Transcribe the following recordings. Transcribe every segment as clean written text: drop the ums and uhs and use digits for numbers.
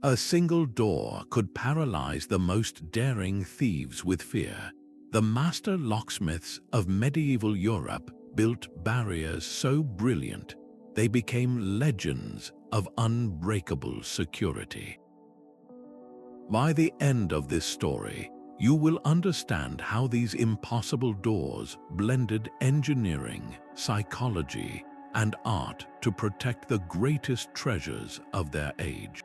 A single door could paralyze the most daring thieves with fear. The master locksmiths of medieval Europe built barriers so brilliant they became legends of unbreakable security. By the end of this story, you will understand how these impossible doors blended engineering, psychology, and art to protect the greatest treasures of their age.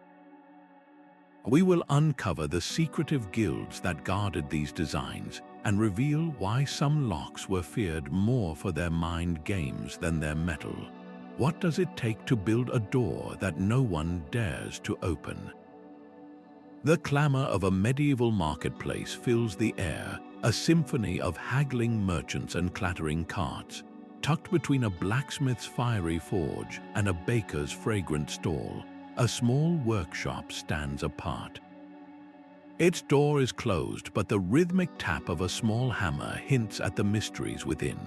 We will uncover the secretive guilds that guarded these designs and reveal why some locks were feared more for their mind games than their metal. What does it take to build a door that no one dares to open? The clamor of a medieval marketplace fills the air, a symphony of haggling merchants and clattering carts. Tucked between a blacksmith's fiery forge and a baker's fragrant stall, a small workshop stands apart. Its door is closed, but the rhythmic tap of a small hammer hints at the mysteries within.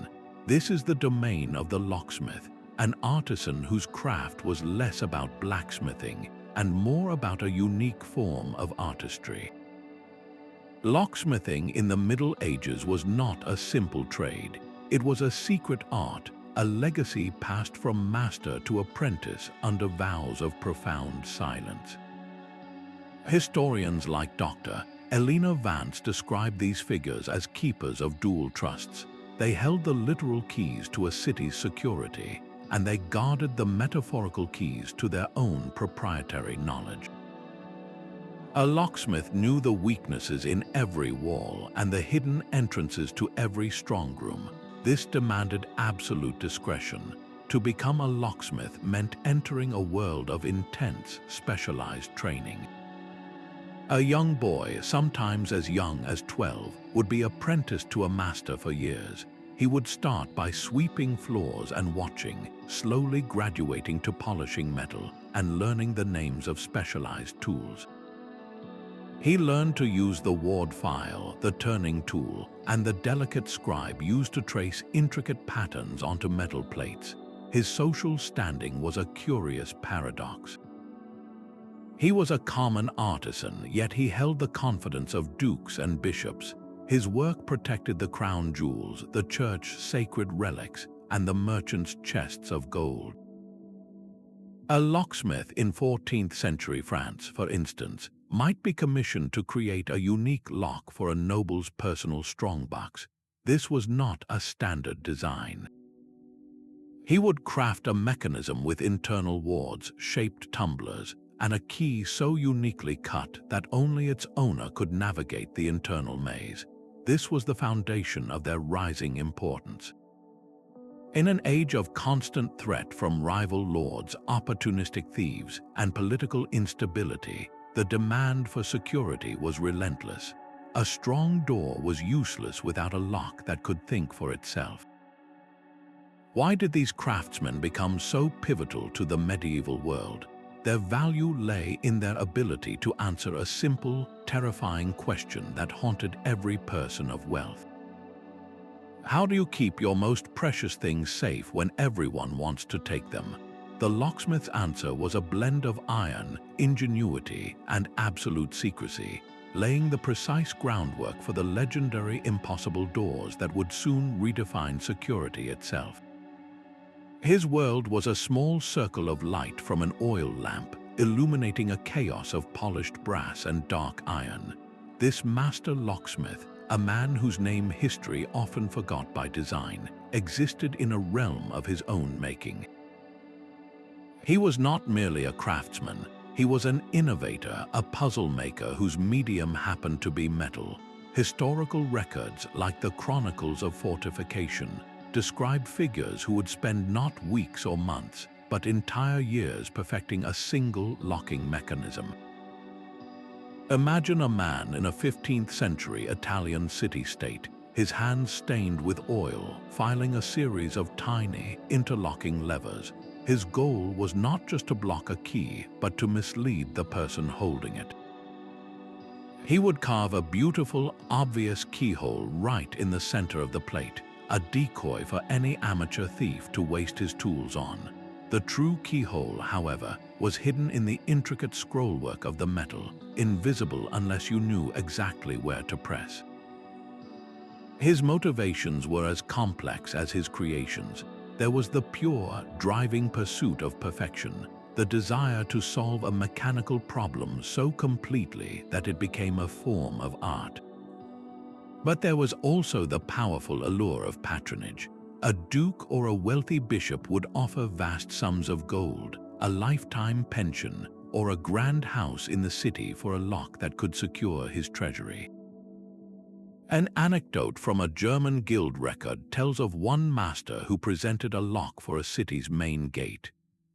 This is the domain of the locksmith, an artisan whose craft was less about blacksmithing and more about a unique form of artistry. Locksmithing in the Middle Ages was not a simple trade. It was a secret art, a legacy passed from master to apprentice under vows of profound silence. Historians like Dr. Elena Vance describe these figures as keepers of dual trusts. They held the literal keys to a city's security, and they guarded the metaphorical keys to their own proprietary knowledge. A locksmith knew the weaknesses in every wall and the hidden entrances to every strongroom. This demanded absolute discretion. To become a locksmith meant entering a world of intense, specialized training. A young boy, sometimes as young as 12, would be apprenticed to a master for years. He would start by sweeping floors and watching, slowly graduating to polishing metal and learning the names of specialized tools. He learned to use the ward file, the turning tool, and the delicate scribe used to trace intricate patterns onto metal plates. His social standing was a curious paradox. He was a common artisan, yet he held the confidence of dukes and bishops. His work protected the crown jewels, the church's sacred relics, and the merchant's chests of gold. A locksmith in 14th century France, for instance, might be commissioned to create a unique lock for a noble's personal strongbox. This was not a standard design. He would craft a mechanism with internal wards, shaped tumblers, and a key so uniquely cut that only its owner could navigate the internal maze. This was the foundation of their rising importance. In an age of constant threat from rival lords, opportunistic thieves, and political instability, the demand for security was relentless. A strong door was useless without a lock that could think for itself. Why did these craftsmen become so pivotal to the medieval world? Their value lay in their ability to answer a simple, terrifying question that haunted every person of wealth. How do you keep your most precious things safe when everyone wants to take them? The locksmith's answer was a blend of iron, ingenuity, and absolute secrecy, laying the precise groundwork for the legendary impossible doors that would soon redefine security itself. His world was a small circle of light from an oil lamp, illuminating a chaos of polished brass and dark iron. This master locksmith, a man whose name history often forgot by design, existed in a realm of his own making. He was not merely a craftsman, he was an innovator, a puzzle maker whose medium happened to be metal. Historical records, like the Chronicles of Fortification, describe figures who would spend not weeks or months, but entire years perfecting a single locking mechanism. Imagine a man in a 15th century Italian city-state, his hands stained with oil, filing a series of tiny, interlocking levers. His goal was not just to block a key, but to mislead the person holding it. He would carve a beautiful, obvious keyhole right in the center of the plate, a decoy for any amateur thief to waste his tools on. The true keyhole, however, was hidden in the intricate scrollwork of the metal, invisible unless you knew exactly where to press. His motivations were as complex as his creations. There was the pure, driving pursuit of perfection, the desire to solve a mechanical problem so completely that it became a form of art. But there was also the powerful allure of patronage. A duke or a wealthy bishop would offer vast sums of gold, a lifetime pension, or a grand house in the city for a lock that could secure his treasury. An anecdote from a German guild record tells of one master who presented a lock for a city's main gate.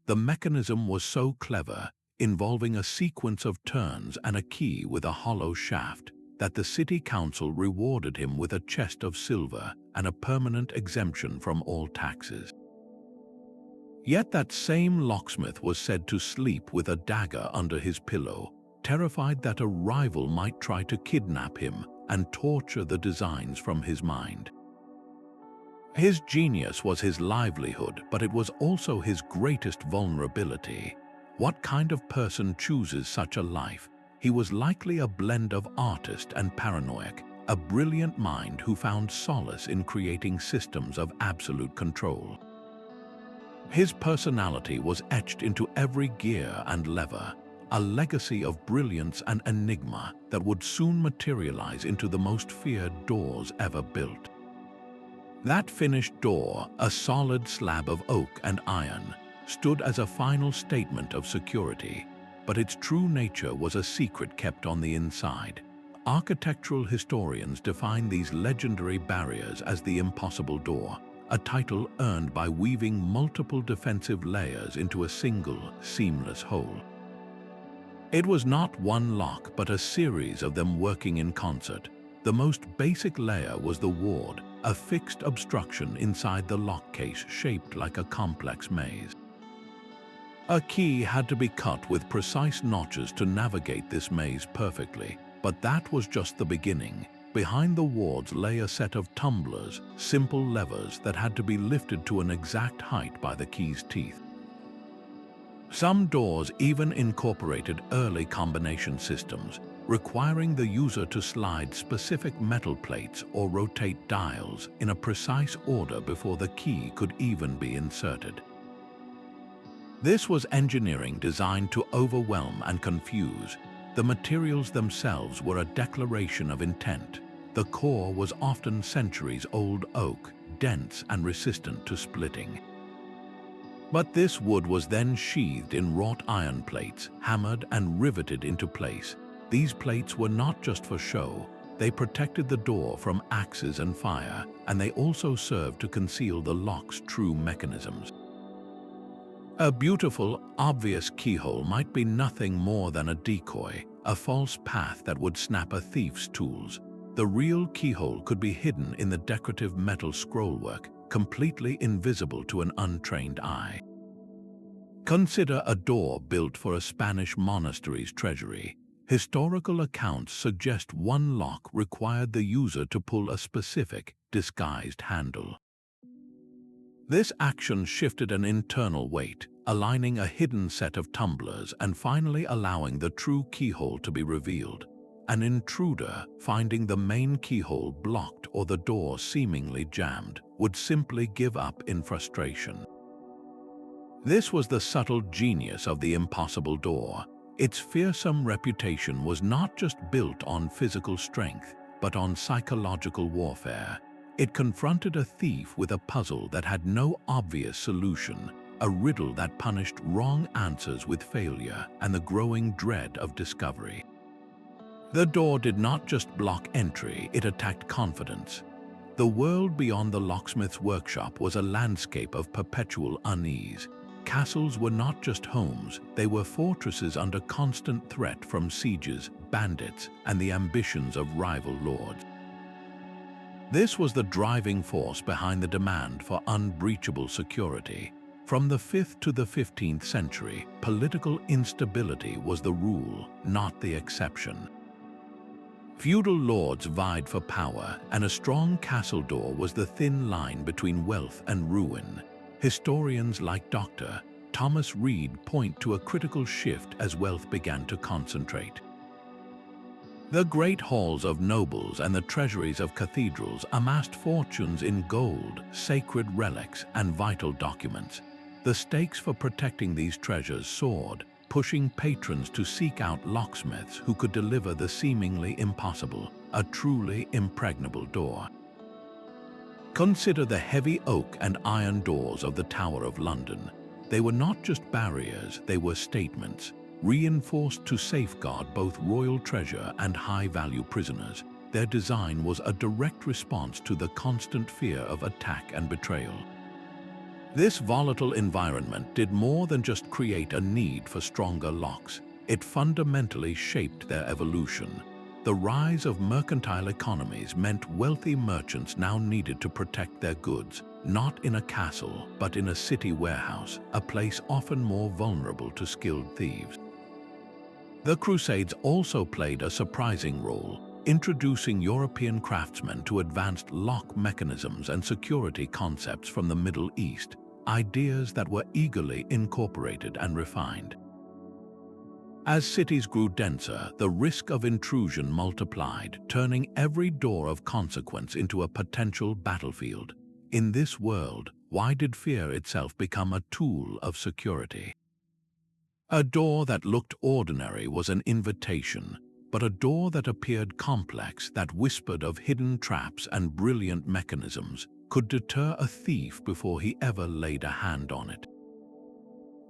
The mechanism was so clever, involving a sequence of turns and a key with a hollow shaft, that the city council rewarded him with a chest of silver and a permanent exemption from all taxes. Yet that same locksmith was said to sleep with a dagger under his pillow, terrified that a rival might try to kidnap him and torture the designs from his mind. His genius was his livelihood, but it was also his greatest vulnerability. What kind of person chooses such a life? He was likely a blend of artist and paranoiac, a brilliant mind who found solace in creating systems of absolute control. His personality was etched into every gear and lever, a legacy of brilliance and enigma that would soon materialize into the most feared doors ever built. That finished door, a solid slab of oak and iron, stood as a final statement of security, but its true nature was a secret kept on the inside. Architectural historians define these legendary barriers as the impossible door, a title earned by weaving multiple defensive layers into a single, seamless whole. It was not one lock, but a series of them working in concert. The most basic layer was the ward, a fixed obstruction inside the lock case shaped like a complex maze. A key had to be cut with precise notches to navigate this maze perfectly, but that was just the beginning. Behind the wards lay a set of tumblers, simple levers that had to be lifted to an exact height by the key's teeth. Some doors even incorporated early combination systems, requiring the user to slide specific metal plates or rotate dials in a precise order before the key could even be inserted. This was engineering designed to overwhelm and confuse. The materials themselves were a declaration of intent. The core was often centuries-old oak, dense and resistant to splitting. But this wood was then sheathed in wrought iron plates, hammered and riveted into place. These plates were not just for show. They protected the door from axes and fire, and they also served to conceal the lock's true mechanisms. A beautiful, obvious keyhole might be nothing more than a decoy, a false path that would snap a thief's tools. The real keyhole could be hidden in the decorative metal scrollwork, completely invisible to an untrained eye. Consider a door built for a Spanish monastery's treasury. Historical accounts suggest one lock required the user to pull a specific, disguised handle. This action shifted an internal weight, aligning a hidden set of tumblers and finally allowing the true keyhole to be revealed. An intruder, finding the main keyhole blocked or the door seemingly jammed, would simply give up in frustration. This was the subtle genius of the impossible door. Its fearsome reputation was not just built on physical strength, but on psychological warfare. It confronted a thief with a puzzle that had no obvious solution, a riddle that punished wrong answers with failure and the growing dread of discovery. The door did not just block entry, it attacked confidence. The world beyond the locksmith's workshop was a landscape of perpetual unease. Castles were not just homes, they were fortresses under constant threat from sieges, bandits, and the ambitions of rival lords. This was the driving force behind the demand for unbreachable security. From the 5th to the 15th century, political instability was the rule, not the exception. Feudal lords vied for power, and a strong castle door was the thin line between wealth and ruin. Historians like Dr. Thomas Reed point to a critical shift as wealth began to concentrate. The great halls of nobles and the treasuries of cathedrals amassed fortunes in gold, sacred relics, and vital documents. The stakes for protecting these treasures soared, pushing patrons to seek out locksmiths who could deliver the seemingly impossible, a truly impregnable door. Consider the heavy oak and iron doors of the Tower of London. They were not just barriers, they were statements, reinforced to safeguard both royal treasure and high-value prisoners. Their design was a direct response to the constant fear of attack and betrayal. This volatile environment did more than just create a need for stronger locks. It fundamentally shaped their evolution. The rise of mercantile economies meant wealthy merchants now needed to protect their goods, not in a castle, but in a city warehouse, a place often more vulnerable to skilled thieves. The Crusades also played a surprising role, introducing European craftsmen to advanced lock mechanisms and security concepts from the Middle East, ideas that were eagerly incorporated and refined. As cities grew denser, the risk of intrusion multiplied, turning every door of consequence into a potential battlefield. In this world, why did fear itself become a tool of security? A door that looked ordinary was an invitation, but a door that appeared complex, that whispered of hidden traps and brilliant mechanisms, could deter a thief before he ever laid a hand on it.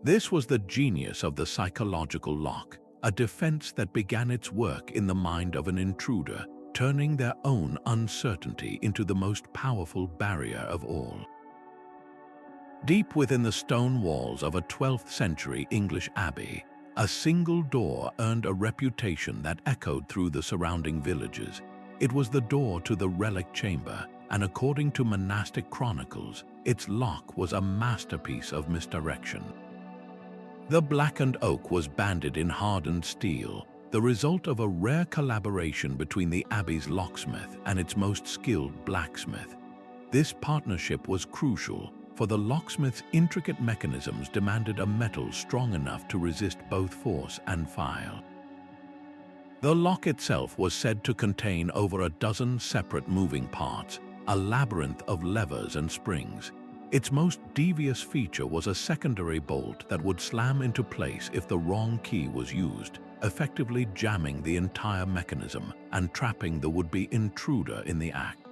This was the genius of the psychological lock, a defense that began its work in the mind of an intruder, turning their own uncertainty into the most powerful barrier of all. Deep within the stone walls of a 12th century English abbey, a single door earned a reputation that echoed through the surrounding villages. It was the door to the relic chamber, and according to monastic chronicles, its lock was a masterpiece of misdirection. The blackened oak was banded in hardened steel, the result of a rare collaboration between the abbey's locksmith and its most skilled blacksmith. This partnership was crucial, for the locksmith's intricate mechanisms demanded a metal strong enough to resist both force and fire. The lock itself was said to contain over a dozen separate moving parts, a labyrinth of levers and springs. Its most devious feature was a secondary bolt that would slam into place if the wrong key was used, effectively jamming the entire mechanism and trapping the would-be intruder in the act.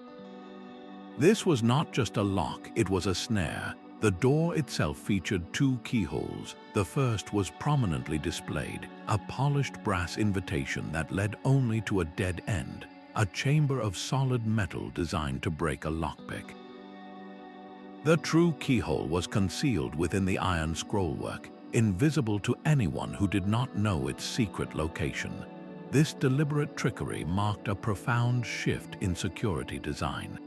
This was not just a lock, it was a snare. The door itself featured two keyholes. The first was prominently displayed, a polished brass invitation that led only to a dead end, a chamber of solid metal designed to break a lockpick. The true keyhole was concealed within the iron scrollwork, invisible to anyone who did not know its secret location. This deliberate trickery marked a profound shift in security design.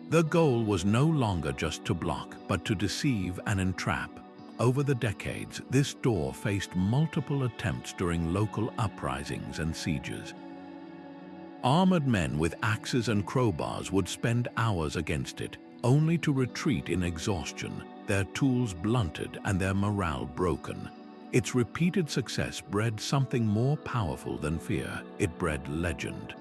The goal was no longer just to block, but to deceive and entrap. Over the decades, this door faced multiple attempts during local uprisings and sieges. Armored men with axes and crowbars would spend hours against it, only to retreat in exhaustion, their tools blunted and their morale broken. Its repeated success bred something more powerful than fear. It bred legend.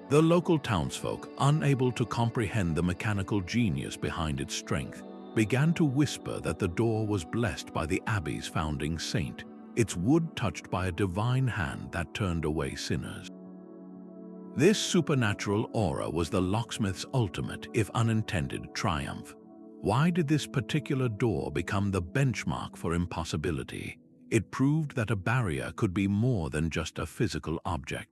The local townsfolk, unable to comprehend the mechanical genius behind its strength, began to whisper that the door was blessed by the Abbey's founding saint, its wood touched by a divine hand that turned away sinners. This supernatural aura was the locksmith's ultimate, if unintended, triumph. Why did this particular door become the benchmark for impossibility? It proved that a barrier could be more than just a physical object.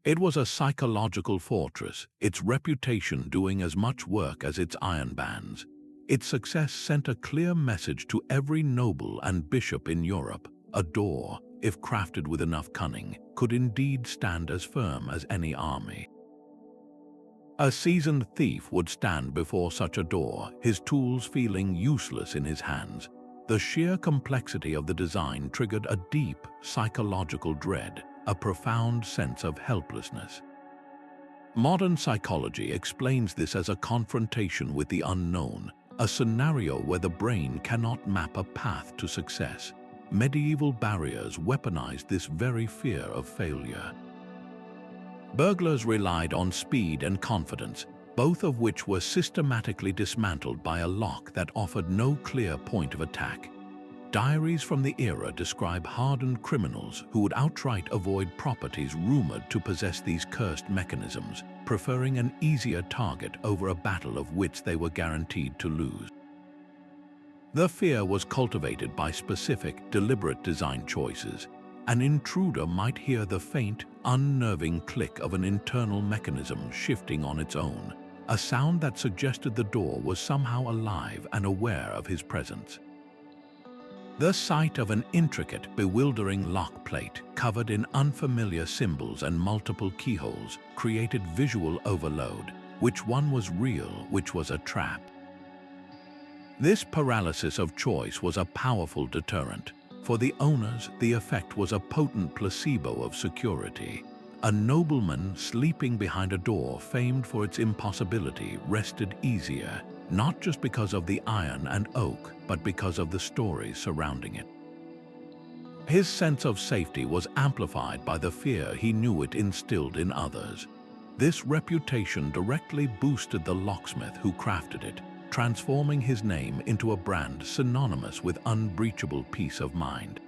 It was a psychological fortress, its reputation doing as much work as its iron bands. Its success sent a clear message to every noble and bishop in Europe: a door, if crafted with enough cunning, could indeed stand as firm as any army. A seasoned thief would stand before such a door, his tools feeling useless in his hands. The sheer complexity of the design triggered a deep psychological dread, a profound sense of helplessness. Modern psychology explains this as a confrontation with the unknown, a scenario where the brain cannot map a path to success. Medieval barriers weaponized this very fear of failure. Burglars relied on speed and confidence, both of which were systematically dismantled by a lock that offered no clear point of attack. Diaries from the era describe hardened criminals who would outright avoid properties rumored to possess these cursed mechanisms, preferring an easier target over a battle of which they were guaranteed to lose. The fear was cultivated by specific, deliberate design choices. An intruder might hear the faint, unnerving click of an internal mechanism shifting on its own, a sound that suggested the door was somehow alive and aware of his presence. The sight of an intricate, bewildering lock plate covered in unfamiliar symbols and multiple keyholes created visual overload. Which one was real, which was a trap? This paralysis of choice was a powerful deterrent. For the owners, the effect was a potent placebo of security. A nobleman sleeping behind a door famed for its impossibility rested easier, not just because of the iron and oak, but because of the stories surrounding it. His sense of safety was amplified by the fear he knew it instilled in others. This reputation directly boosted the locksmith who crafted it, transforming his name into a brand synonymous with unbreachable peace of mind.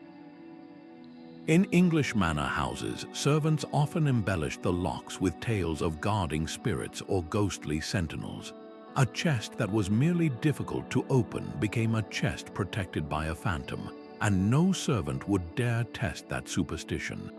In English manor houses, servants often embellished the locks with tales of guarding spirits or ghostly sentinels. A chest that was merely difficult to open became a chest protected by a phantom, and no servant would dare test that superstition.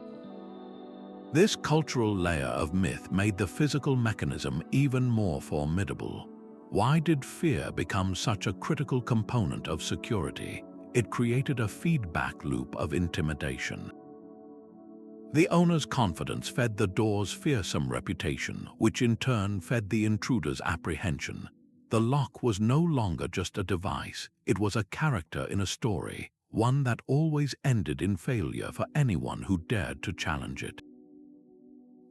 This cultural layer of myth made the physical mechanism even more formidable. Why did fear become such a critical component of security? It created a feedback loop of intimidation. The owner's confidence fed the door's fearsome reputation, which in turn fed the intruder's apprehension. The lock was no longer just a device, it was a character in a story, one that always ended in failure for anyone who dared to challenge it.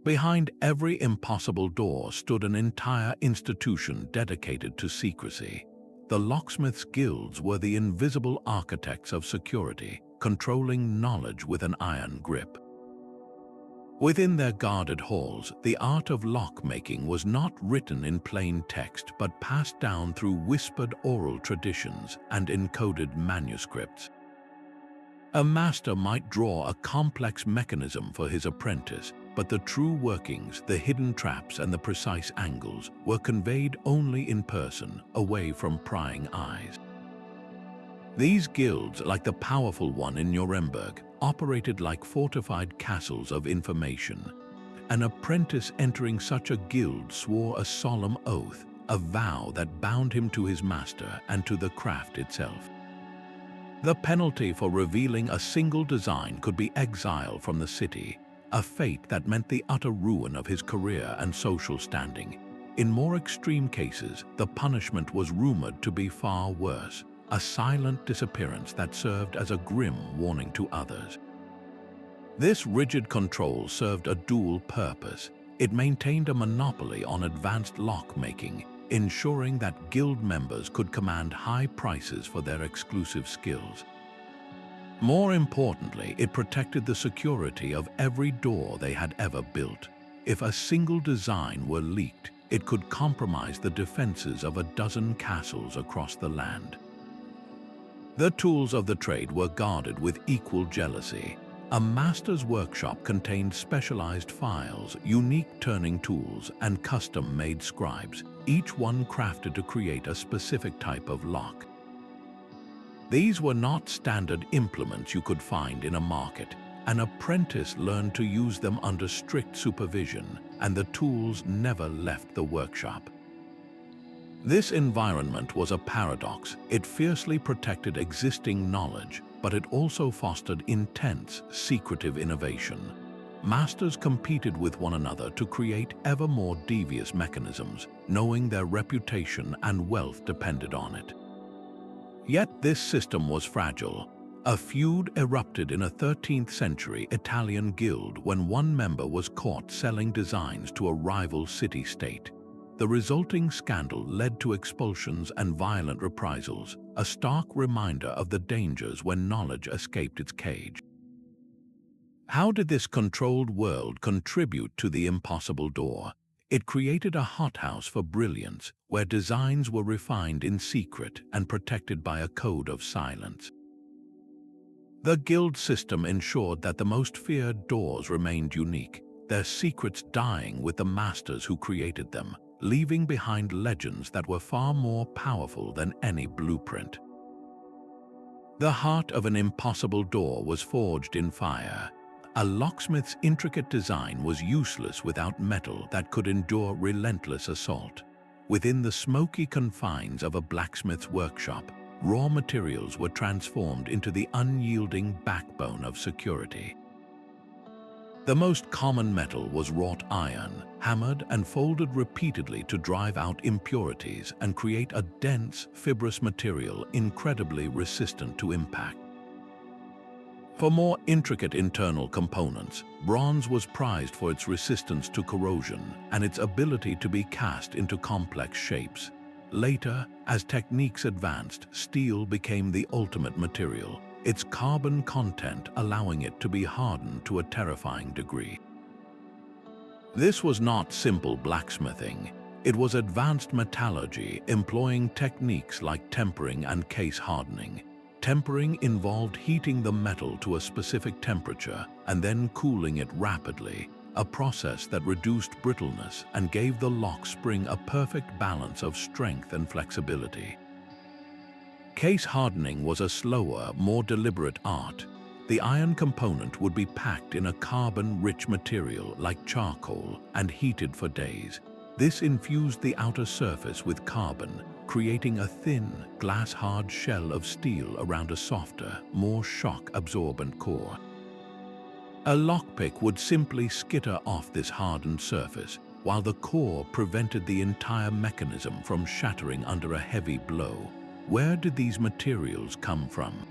Behind every impossible door stood an entire institution dedicated to secrecy. The locksmiths' guilds were the invisible architects of security, controlling knowledge with an iron grip. Within their guarded halls, the art of lockmaking was not written in plain text but passed down through whispered oral traditions and encoded manuscripts. A master might draw a complex mechanism for his apprentice, but the true workings, the hidden traps and the precise angles were conveyed only in person, away from prying eyes. These guilds, like the powerful one in Nuremberg, operated like fortified castles of information. An apprentice entering such a guild swore a solemn oath, a vow that bound him to his master and to the craft itself. The penalty for revealing a single design could be exile from the city, a fate that meant the utter ruin of his career and social standing. In more extreme cases, the punishment was rumored to be far worse, a silent disappearance that served as a grim warning to others. This rigid control served a dual purpose. It maintained a monopoly on advanced lockmaking, ensuring that guild members could command high prices for their exclusive skills. More importantly, it protected the security of every door they had ever built. If a single design were leaked, it could compromise the defenses of a dozen castles across the land. The tools of the trade were guarded with equal jealousy. A master's workshop contained specialized files, unique turning tools, and custom-made scribes, each one crafted to create a specific type of lock. These were not standard implements you could find in a market. An apprentice learned to use them under strict supervision, and the tools never left the workshop. This environment was a paradox. It fiercely protected existing knowledge, but it also fostered intense, secretive innovation. Masters competed with one another to create ever more devious mechanisms, knowing their reputation and wealth depended on it. Yet this system was fragile. A feud erupted in a 13th century Italian guild when one member was caught selling designs to a rival city-state. The resulting scandal led to expulsions and violent reprisals, a stark reminder of the dangers when knowledge escaped its cage. How did this controlled world contribute to the impossible door? It created a hothouse for brilliance, where designs were refined in secret and protected by a code of silence. The guild system ensured that the most feared doors remained unique, their secrets dying with the masters who created them, leaving behind legends that were far more powerful than any blueprint. The heart of an impossible door was forged in fire. A locksmith's intricate design was useless without metal that could endure relentless assault. Within the smoky confines of a blacksmith's workshop, raw materials were transformed into the unyielding backbone of security. The most common metal was wrought iron, hammered and folded repeatedly to drive out impurities and create a dense, fibrous material incredibly resistant to impact. For more intricate internal components, bronze was prized for its resistance to corrosion and its ability to be cast into complex shapes. Later, as techniques advanced, steel became the ultimate material, its carbon content allowing it to be hardened to a terrifying degree. This was not simple blacksmithing. It was advanced metallurgy, employing techniques like tempering and case hardening. Tempering involved heating the metal to a specific temperature and then cooling it rapidly, a process that reduced brittleness and gave the lock spring a perfect balance of strength and flexibility. Case hardening was a slower, more deliberate art. The iron component would be packed in a carbon-rich material like charcoal and heated for days. This infused the outer surface with carbon, creating a thin, glass-hard shell of steel around a softer, more shock-absorbent core. A lockpick would simply skitter off this hardened surface, while the core prevented the entire mechanism from shattering under a heavy blow. Where did these materials come from?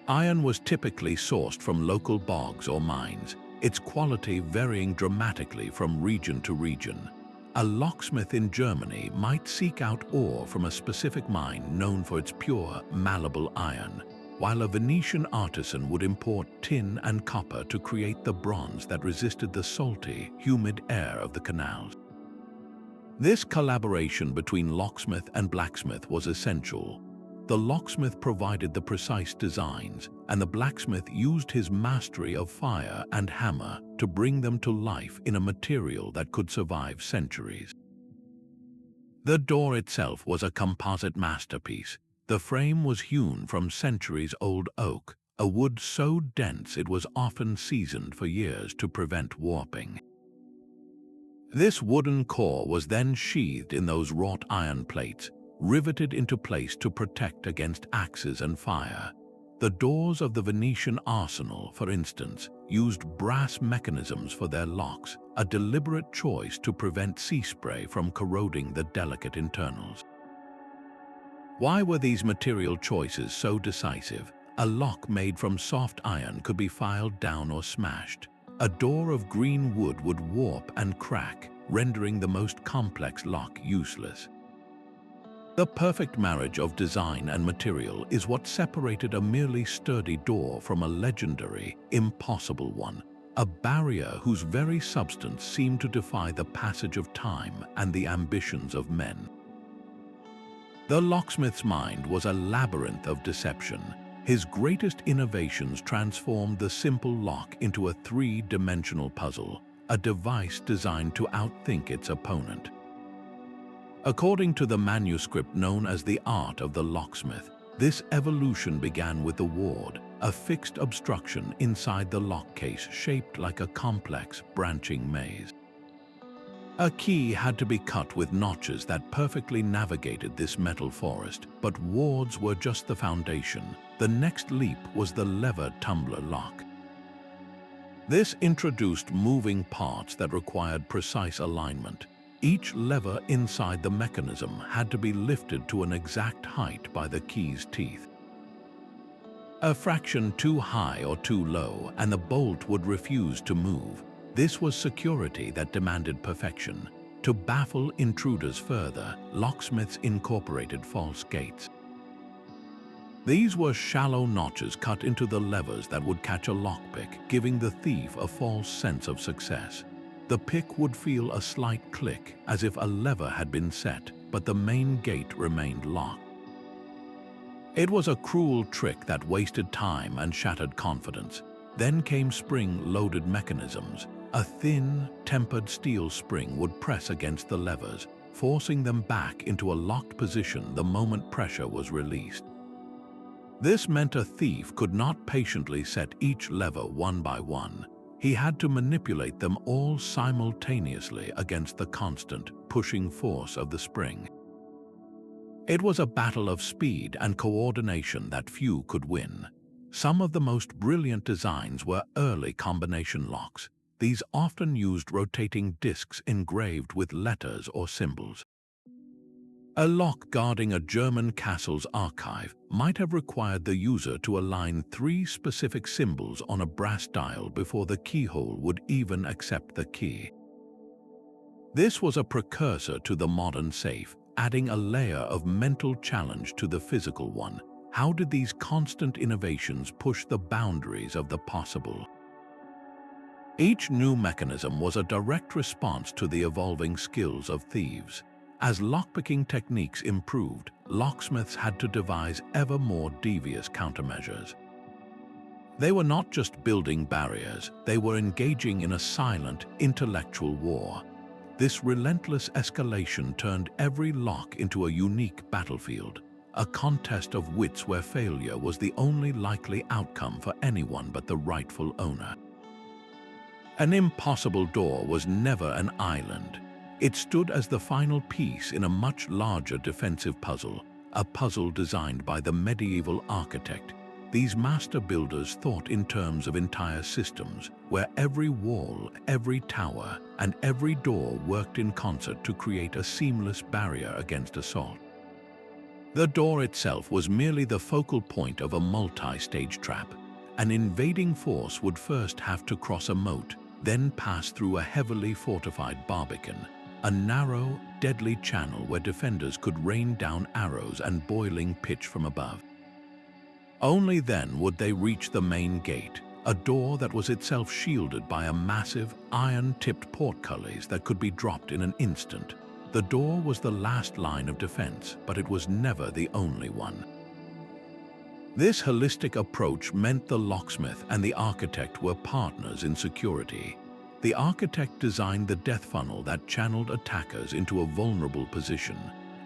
Iron was typically sourced from local bogs or mines, its quality varying dramatically from region to region. A locksmith in Germany might seek out ore from a specific mine known for its pure, malleable iron, while a Venetian artisan would import tin and copper to create the bronze that resisted the salty, humid air of the canals. This collaboration between locksmith and blacksmith was essential. The locksmith provided the precise designs, and the blacksmith used his mastery of fire and hammer to bring them to life in a material that could survive centuries. The door itself was a composite masterpiece. The frame was hewn from centuries-old oak, a wood so dense it was often seasoned for years to prevent warping. This wooden core was then sheathed in those wrought iron plates, riveted into place to protect against axes and fire. The doors of the Venetian arsenal, for instance, used brass mechanisms for their locks, a deliberate choice to prevent sea spray from corroding the delicate internals. Why were these material choices so decisive? A lock made from soft iron could be filed down or smashed. A door of green wood would warp and crack, rendering the most complex lock useless. The perfect marriage of design and material is what separated a merely sturdy door from a legendary, impossible one, a barrier whose very substance seemed to defy the passage of time and the ambitions of men. The locksmith's mind was a labyrinth of deception. His greatest innovations transformed the simple lock into a three-dimensional puzzle, a device designed to outthink its opponent. According to the manuscript known as the Art of the Locksmith, this evolution began with the ward, a fixed obstruction inside the lock case shaped like a complex, branching maze. A key had to be cut with notches that perfectly navigated this metal forest, but wards were just the foundation. The next leap was the lever tumbler lock. This introduced moving parts that required precise alignment. Each lever inside the mechanism had to be lifted to an exact height by the key's teeth. A fraction too high or too low, and the bolt would refuse to move. This was security that demanded perfection. To baffle intruders further, locksmiths incorporated false gates. These were shallow notches cut into the levers that would catch a lockpick, giving the thief a false sense of success. The pick would feel a slight click, as if a lever had been set, but the main gate remained locked. It was a cruel trick that wasted time and shattered confidence. Then came spring-loaded mechanisms. A thin, tempered steel spring would press against the levers, forcing them back into a locked position the moment pressure was released. This meant a thief could not patiently set each lever one by one. He had to manipulate them all simultaneously against the constant, pushing force of the spring. It was a battle of speed and coordination that few could win. Some of the most brilliant designs were early combination locks. These often used rotating discs engraved with letters or symbols. A lock guarding a German castle's archive might have required the user to align 3 specific symbols on a brass dial before the keyhole would even accept the key. This was a precursor to the modern safe, adding a layer of mental challenge to the physical one. How did these constant innovations push the boundaries of the possible? Each new mechanism was a direct response to the evolving skills of thieves. As lockpicking techniques improved, locksmiths had to devise ever more devious countermeasures. They were not just building barriers, they were engaging in a silent, intellectual war. This relentless escalation turned every lock into a unique battlefield, a contest of wits where failure was the only likely outcome for anyone but the rightful owner. An impossible door was never an island. It stood as the final piece in a much larger defensive puzzle, a puzzle designed by the medieval architect. These master builders thought in terms of entire systems, where every wall, every tower, and every door worked in concert to create a seamless barrier against assault. The door itself was merely the focal point of a multi-stage trap. An invading force would first have to cross a moat, then pass through a heavily fortified barbican, a narrow, deadly channel where defenders could rain down arrows and boiling pitch from above. Only then would they reach the main gate, a door that was itself shielded by a massive, iron-tipped portcullis that could be dropped in an instant. The door was the last line of defense, but it was never the only one. This holistic approach meant the locksmith and the architect were partners in security. The architect designed the death funnel that channeled attackers into a vulnerable position,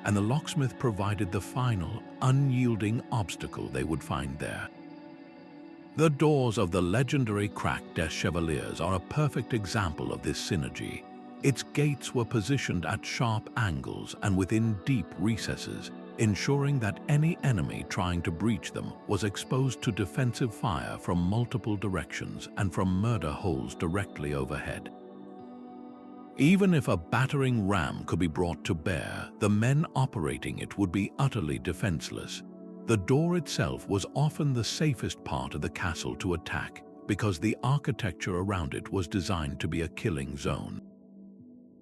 and the locksmith provided the final, unyielding obstacle they would find there. The doors of the legendary Crac des Chevaliers are a perfect example of this synergy. Its gates were positioned at sharp angles and within deep recesses, ensuring that any enemy trying to breach them was exposed to defensive fire from multiple directions and from murder holes directly overhead. Even if a battering ram could be brought to bear, the men operating it would be utterly defenseless. The door itself was often the safest part of the castle to attack because the architecture around it was designed to be a killing zone.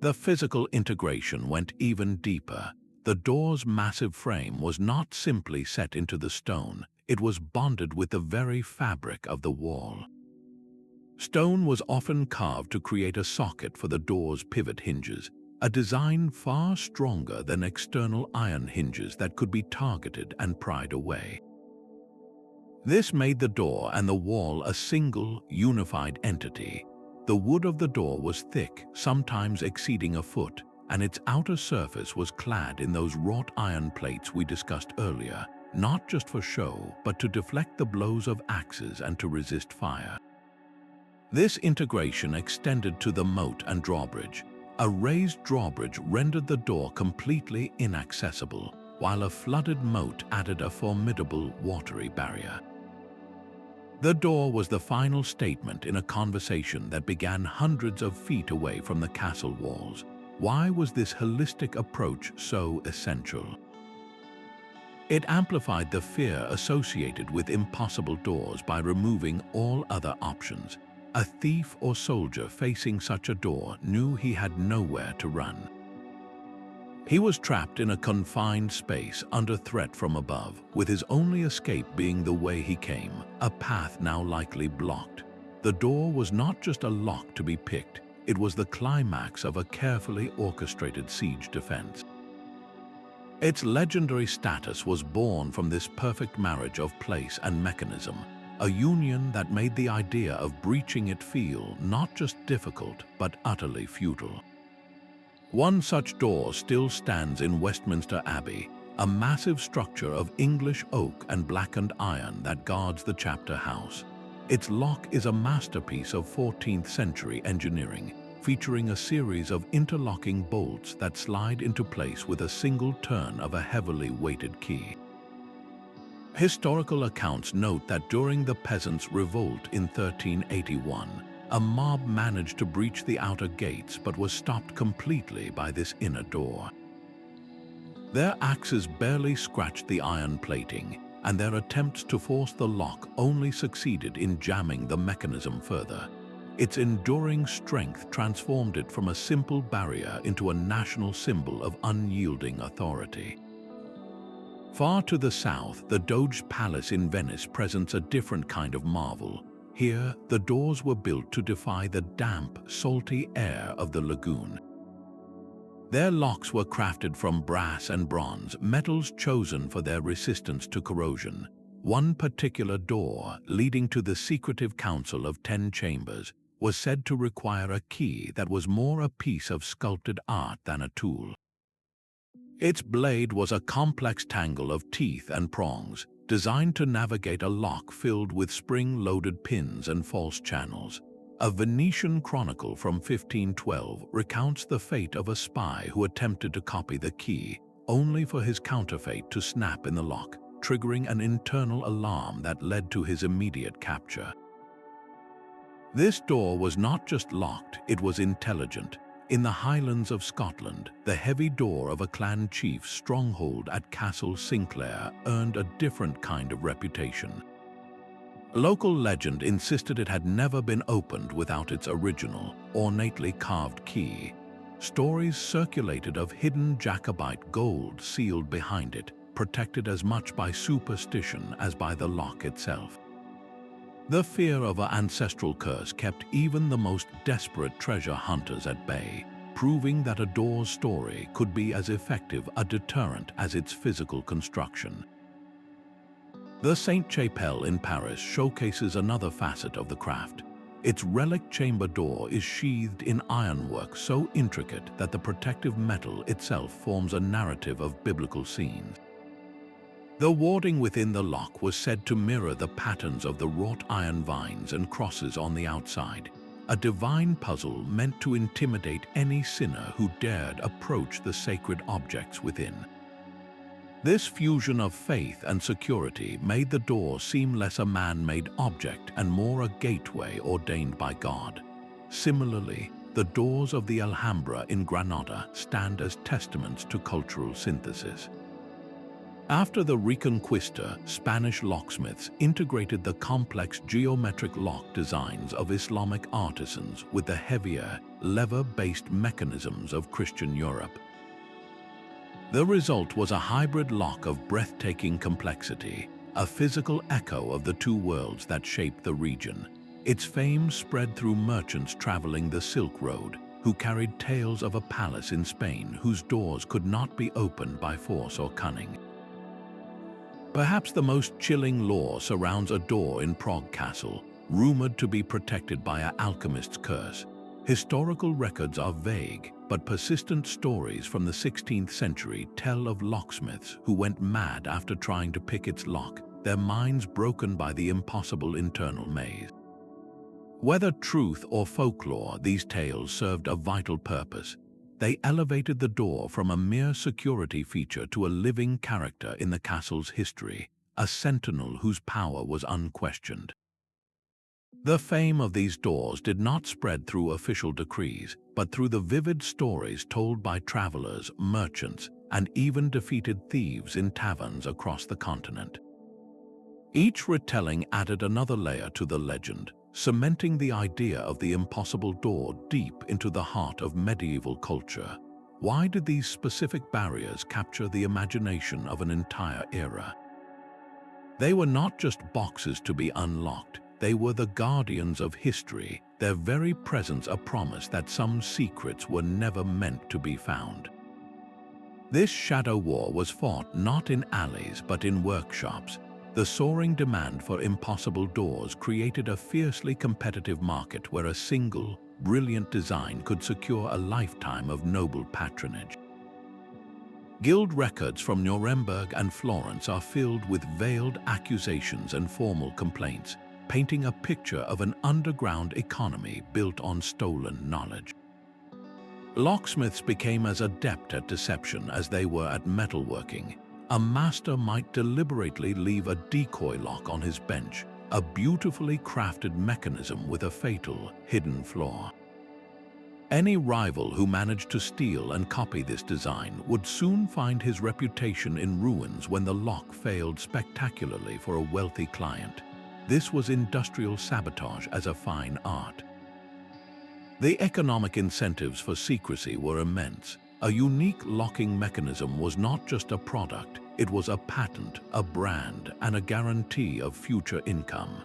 The physical integration went even deeper. The door's massive frame was not simply set into the stone, it was bonded with the very fabric of the wall. Stone was often carved to create a socket for the door's pivot hinges, a design far stronger than external iron hinges that could be targeted and pried away. This made the door and the wall a single, unified entity. The wood of the door was thick, sometimes exceeding a foot, and its outer surface was clad in those wrought iron plates we discussed earlier, not just for show, but to deflect the blows of axes and to resist fire. This integration extended to the moat and drawbridge. A raised drawbridge rendered the door completely inaccessible, while a flooded moat added a formidable watery barrier. The door was the final statement in a conversation that began hundreds of feet away from the castle walls. Why was this holistic approach so essential? It amplified the fear associated with impossible doors by removing all other options. A thief or soldier facing such a door knew he had nowhere to run. He was trapped in a confined space under threat from above, with his only escape being the way he came, a path now likely blocked. The door was not just a lock to be picked, it was the climax of a carefully orchestrated siege defense. Its legendary status was born from this perfect marriage of place and mechanism, a union that made the idea of breaching it feel not just difficult but utterly futile. One such door still stands in Westminster Abbey, a massive structure of English oak and blackened iron that guards the chapter house. Its lock is a masterpiece of 14th century engineering, featuring a series of interlocking bolts that slide into place with a single turn of a heavily weighted key. Historical accounts note that during the Peasants' Revolt in 1381, a mob managed to breach the outer gates but was stopped completely by this inner door. Their axes barely scratched the iron plating, and their attempts to force the lock only succeeded in jamming the mechanism further. Its enduring strength transformed it from a simple barrier into a national symbol of unyielding authority. Far to the south, the Doge Palace in Venice presents a different kind of marvel. Here, the doors were built to defy the damp, salty air of the lagoon. Their locks were crafted from brass and bronze, metals chosen for their resistance to corrosion. One particular door, leading to the secretive council of 10 chambers, was said to require a key that was more a piece of sculpted art than a tool. Its blade was a complex tangle of teeth and prongs, designed to navigate a lock filled with spring-loaded pins and false channels. A Venetian chronicle from 1512 recounts the fate of a spy who attempted to copy the key, only for his counterfeit to snap in the lock, triggering an internal alarm that led to his immediate capture. This door was not just locked, it was intelligent. In the Highlands of Scotland, the heavy door of a clan chief's stronghold at Castle Sinclair earned a different kind of reputation. Local legend insisted it had never been opened without its original, ornately carved key. Stories circulated of hidden Jacobite gold sealed behind it, protected as much by superstition as by the lock itself. The fear of an ancestral curse kept even the most desperate treasure hunters at bay, proving that a door's story could be as effective a deterrent as its physical construction. The Sainte-Chapelle in Paris showcases another facet of the craft. Its relic chamber door is sheathed in ironwork so intricate that the protective metal itself forms a narrative of biblical scenes. The warding within the lock was said to mirror the patterns of the wrought iron vines and crosses on the outside, a divine puzzle meant to intimidate any sinner who dared approach the sacred objects within. This fusion of faith and security made the door seem less a man-made object and more a gateway ordained by God. Similarly, the doors of the Alhambra in Granada stand as testaments to cultural synthesis. After the Reconquista, Spanish locksmiths integrated the complex geometric lock designs of Islamic artisans with the heavier, lever-based mechanisms of Christian Europe. The result was a hybrid lock of breathtaking complexity, a physical echo of the two worlds that shaped the region. Its fame spread through merchants traveling the Silk Road, who carried tales of a palace in Spain whose doors could not be opened by force or cunning. Perhaps the most chilling lore surrounds a door in Prague Castle, rumored to be protected by an alchemist's curse. Historical records are vague, but persistent stories from the 16th century tell of locksmiths who went mad after trying to pick its lock, their minds broken by the impossible internal maze. Whether truth or folklore, these tales served a vital purpose. They elevated the door from a mere security feature to a living character in the castle's history, a sentinel whose power was unquestioned. The fame of these doors did not spread through official decrees, but through the vivid stories told by travelers, merchants, and even defeated thieves in taverns across the continent. Each retelling added another layer to the legend, cementing the idea of the impossible door deep into the heart of medieval culture. Why did these specific barriers capture the imagination of an entire era? They were not just boxes to be unlocked, they were the guardians of history, their very presence a promise that some secrets were never meant to be found. This shadow war was fought not in alleys but in workshops. The soaring demand for impossible doors created a fiercely competitive market where a single, brilliant design could secure a lifetime of noble patronage. Guild records from Nuremberg and Florence are filled with veiled accusations and formal complaints, painting a picture of an underground economy built on stolen knowledge. Locksmiths became as adept at deception as they were at metalworking. A master might deliberately leave a decoy lock on his bench, a beautifully crafted mechanism with a fatal, hidden flaw. Any rival who managed to steal and copy this design would soon find his reputation in ruins when the lock failed spectacularly for a wealthy client. This was industrial sabotage as a fine art. The economic incentives for secrecy were immense. A unique locking mechanism was not just a product, it was a patent, a brand, and a guarantee of future income.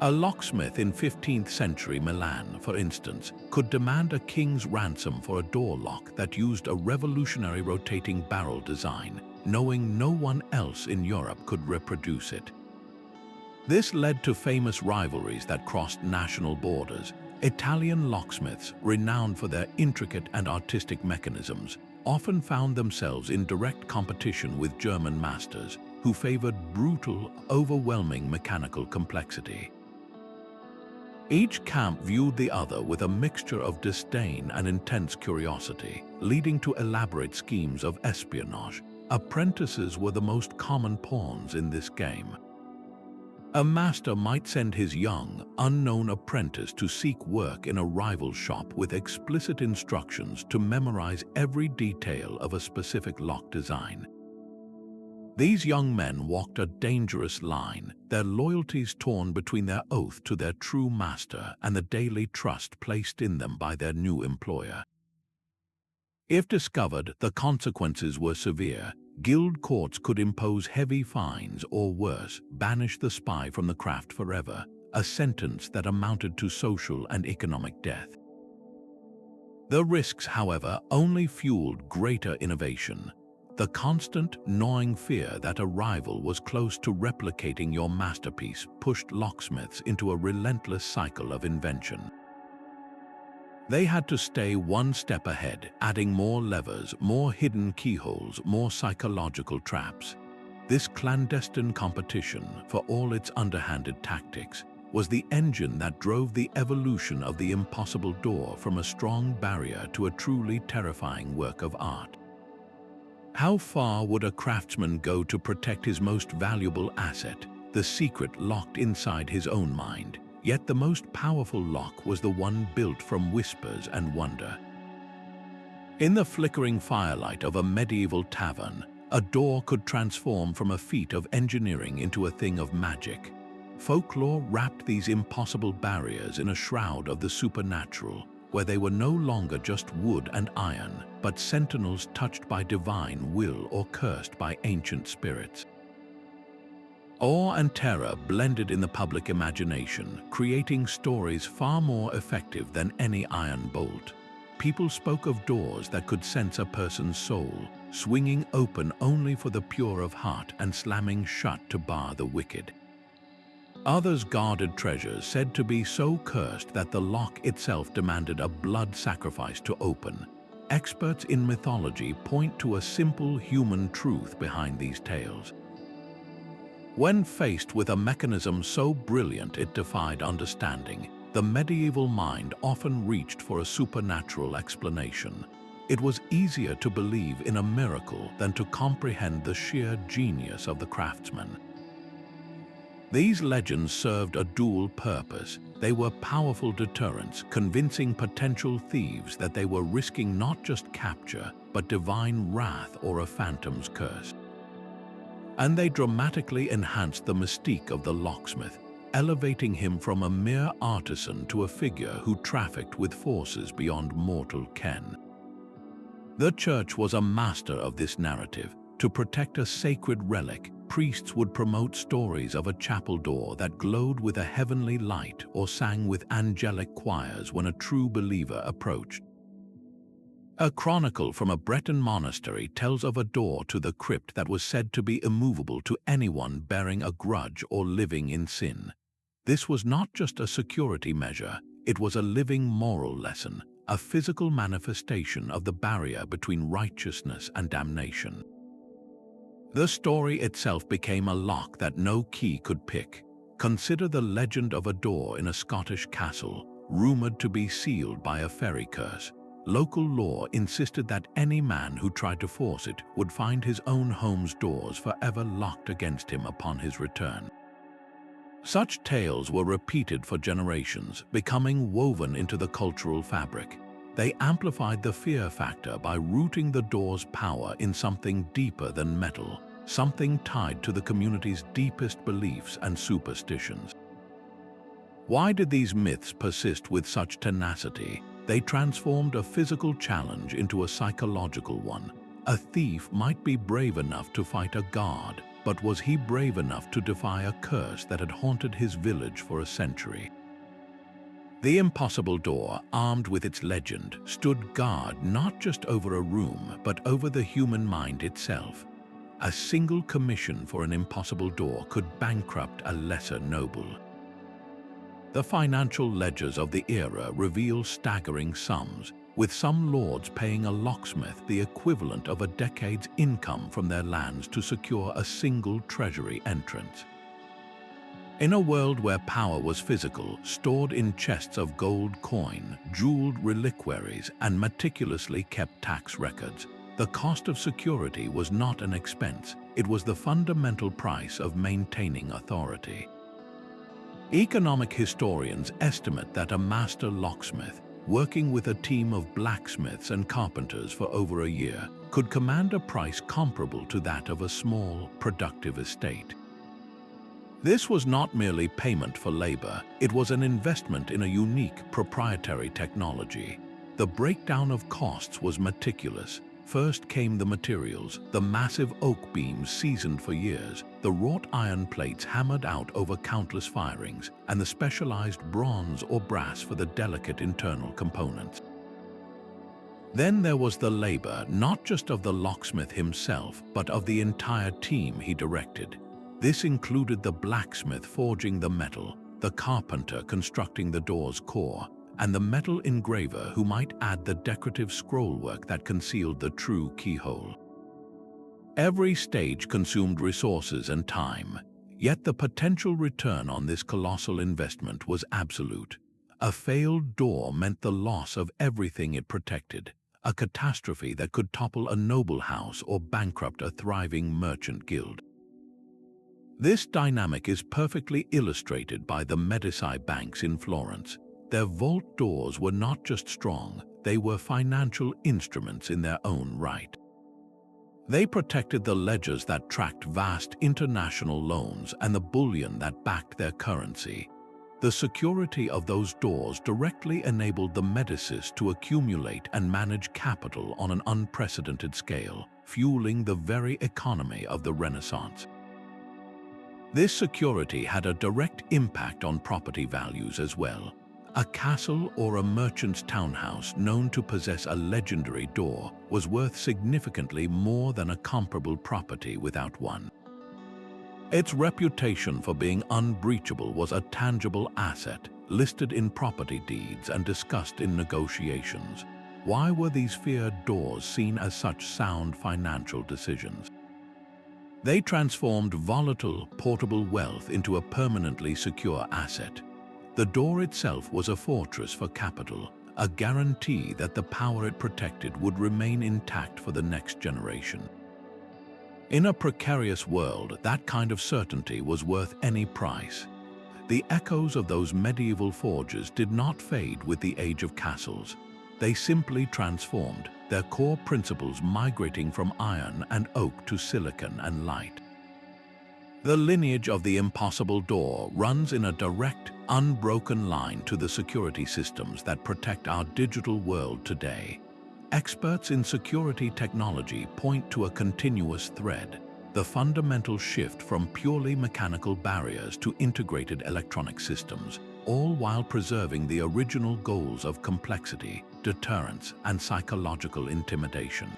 A locksmith in 15th century Milan, for instance, could demand a king's ransom for a door lock that used a revolutionary rotating barrel design, knowing no one else in Europe could reproduce it. This led to famous rivalries that crossed national borders. Italian locksmiths, renowned for their intricate and artistic mechanisms, often found themselves in direct competition with German masters, who favored brutal, overwhelming mechanical complexity. Each camp viewed the other with a mixture of disdain and intense curiosity, leading to elaborate schemes of espionage. Apprentices were the most common pawns in this game. A master might send his young, unknown apprentice to seek work in a rival shop with explicit instructions to memorize every detail of a specific lock design. These young men walked a dangerous line, their loyalties torn between their oath to their true master and the daily trust placed in them by their new employer. If discovered, the consequences were severe. Guild courts could impose heavy fines or worse, banish the spy from the craft forever, a sentence that amounted to social and economic death. The risks, however, only fueled greater innovation. The constant, gnawing fear that a rival was close to replicating your masterpiece pushed locksmiths into a relentless cycle of invention. They had to stay one step ahead, adding more levers, more hidden keyholes, more psychological traps. This clandestine competition, for all its underhanded tactics, was the engine that drove the evolution of the impossible door from a strong barrier to a truly terrifying work of art. How far would a craftsman go to protect his most valuable asset, the secret locked inside his own mind? Yet the most powerful lock was the one built from whispers and wonder. In the flickering firelight of a medieval tavern, a door could transform from a feat of engineering into a thing of magic. Folklore wrapped these impossible barriers in a shroud of the supernatural, where they were no longer just wood and iron, but sentinels touched by divine will or cursed by ancient spirits. Awe and terror blended in the public imagination, creating stories far more effective than any iron bolt. People spoke of doors that could sense a person's soul, swinging open only for the pure of heart and slamming shut to bar the wicked. Others guarded treasures said to be so cursed that the lock itself demanded a blood sacrifice to open. Experts in mythology point to a simple human truth behind these tales. When faced with a mechanism so brilliant it defied understanding, the medieval mind often reached for a supernatural explanation. It was easier to believe in a miracle than to comprehend the sheer genius of the craftsman. These legends served a dual purpose. They were powerful deterrents, convincing potential thieves that they were risking not just capture, but divine wrath or a phantom's curse. And they dramatically enhanced the mystique of the locksmith, elevating him from a mere artisan to a figure who trafficked with forces beyond mortal ken. The church was a master of this narrative. To protect a sacred relic, priests would promote stories of a chapel door that glowed with a heavenly light or sang with angelic choirs when a true believer approached. A chronicle from a Breton monastery tells of a door to the crypt that was said to be immovable to anyone bearing a grudge or living in sin. This was not just a security measure, it was a living moral lesson, a physical manifestation of the barrier between righteousness and damnation. The story itself became a lock that no key could pick. Consider the legend of a door in a Scottish castle, rumored to be sealed by a fairy curse. Local law insisted that any man who tried to force it would find his own home's doors forever locked against him upon his return. Such tales were repeated for generations, becoming woven into the cultural fabric. They amplified the fear factor by rooting the door's power in something deeper than metal, something tied to the community's deepest beliefs and superstitions. Why did these myths persist with such tenacity? They transformed a physical challenge into a psychological one. A thief might be brave enough to fight a god, but was he brave enough to defy a curse that had haunted his village for a century? The impossible door, armed with its legend, stood guard not just over a room, but over the human mind itself. A single commission for an impossible door could bankrupt a lesser noble. The financial ledgers of the era reveal staggering sums, with some lords paying a locksmith the equivalent of a decade's income from their lands to secure a single treasury entrance. In a world where power was physical, stored in chests of gold coin, jeweled reliquaries, and meticulously kept tax records, the cost of security was not an expense, it was the fundamental price of maintaining authority. Economic historians estimate that a master locksmith, working with a team of blacksmiths and carpenters for over a year, could command a price comparable to that of a small, productive estate. This was not merely payment for labor, it was an investment in a unique proprietary technology. The breakdown of costs was meticulous. First came the materials, the massive oak beams seasoned for years, the wrought iron plates hammered out over countless firings, and the specialized bronze or brass for the delicate internal components. Then there was the labor, not just of the locksmith himself, but of the entire team he directed. This included the blacksmith forging the metal, the carpenter constructing the door's core, and the metal engraver who might add the decorative scrollwork that concealed the true keyhole. Every stage consumed resources and time, yet the potential return on this colossal investment was absolute. A failed door meant the loss of everything it protected, a catastrophe that could topple a noble house or bankrupt a thriving merchant guild. This dynamic is perfectly illustrated by the Medici banks in Florence. Their vault doors were not just strong, they were financial instruments in their own right. They protected the ledgers that tracked vast international loans and the bullion that backed their currency. The security of those doors directly enabled the Medicis to accumulate and manage capital on an unprecedented scale, fueling the very economy of the Renaissance. This security had a direct impact on property values as well. A castle or a merchant's townhouse known to possess a legendary door was worth significantly more than a comparable property without one. Its reputation for being unbreachable was a tangible asset, listed in property deeds and discussed in negotiations. Why were these feared doors seen as such sound financial decisions? They transformed volatile, portable wealth into a permanently secure asset. The door itself was a fortress for capital, a guarantee that the power it protected would remain intact for the next generation. In a precarious world, that kind of certainty was worth any price. The echoes of those medieval forges did not fade with the age of castles. They simply transformed, their core principles migrating from iron and oak to silicon and light. The lineage of the impossible door runs in a direct, unbroken line to the security systems that protect our digital world today. Experts in security technology point to a continuous thread, the fundamental shift from purely mechanical barriers to integrated electronic systems, all while preserving the original goals of complexity, deterrence, and psychological intimidation.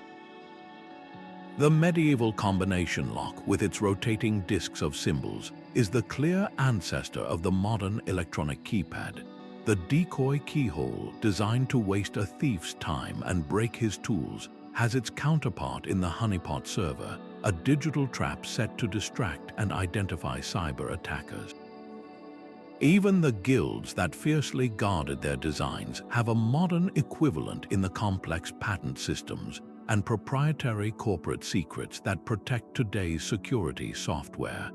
The medieval combination lock, with its rotating discs of symbols, is the clear ancestor of the modern electronic keypad. The decoy keyhole, designed to waste a thief's time and break his tools, has its counterpart in the honeypot server, a digital trap set to distract and identify cyber attackers. Even the guilds that fiercely guarded their designs have a modern equivalent in the complex patent systems and proprietary corporate secrets that protect today's security software.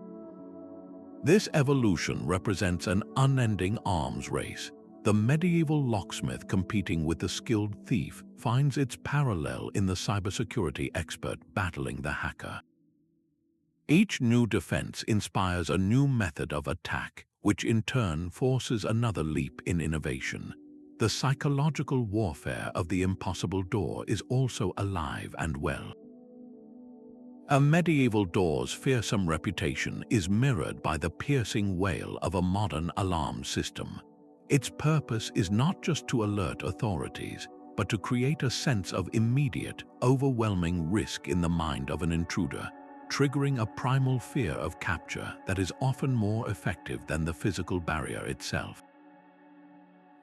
This evolution represents an unending arms race. The medieval locksmith competing with the skilled thief finds its parallel in the cybersecurity expert battling the hacker. Each new defense inspires a new method of attack, which in turn forces another leap in innovation. The psychological warfare of the impossible door is also alive and well. A medieval door's fearsome reputation is mirrored by the piercing wail of a modern alarm system. Its purpose is not just to alert authorities, but to create a sense of immediate, overwhelming risk in the mind of an intruder, triggering a primal fear of capture that is often more effective than the physical barrier itself.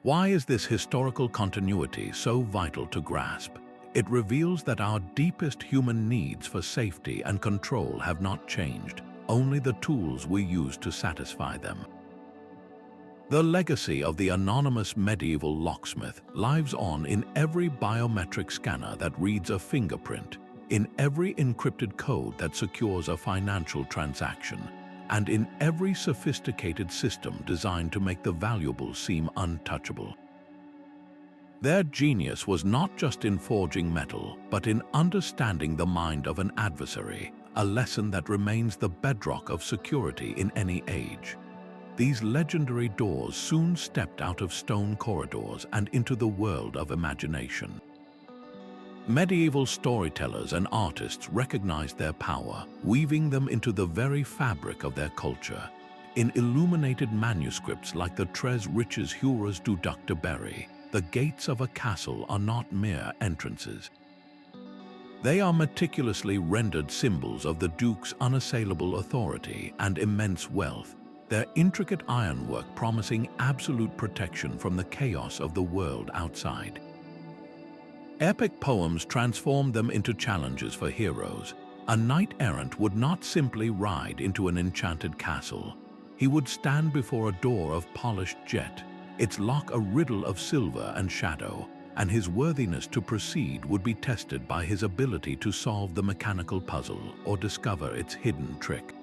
Why is this historical continuity so vital to grasp? It reveals that our deepest human needs for safety and control have not changed, only the tools we use to satisfy them. The legacy of the anonymous medieval locksmith lives on in every biometric scanner that reads a fingerprint, in every encrypted code that secures a financial transaction, and in every sophisticated system designed to make the valuable seem untouchable. Their genius was not just in forging metal, but in understanding the mind of an adversary, a lesson that remains the bedrock of security in any age. These legendary doors soon stepped out of stone corridors and into the world of imagination. Medieval storytellers and artists recognized their power, weaving them into the very fabric of their culture. In illuminated manuscripts like the Tres Riches Hures du Duc de Berry, the gates of a castle are not mere entrances. They are meticulously rendered symbols of the Duke's unassailable authority and immense wealth, their intricate ironwork promising absolute protection from the chaos of the world outside. Epic poems transformed them into challenges for heroes. A knight-errant would not simply ride into an enchanted castle. He would stand before a door of polished jet, its lock a riddle of silver and shadow, and his worthiness to proceed would be tested by his ability to solve the mechanical puzzle or discover its hidden trick.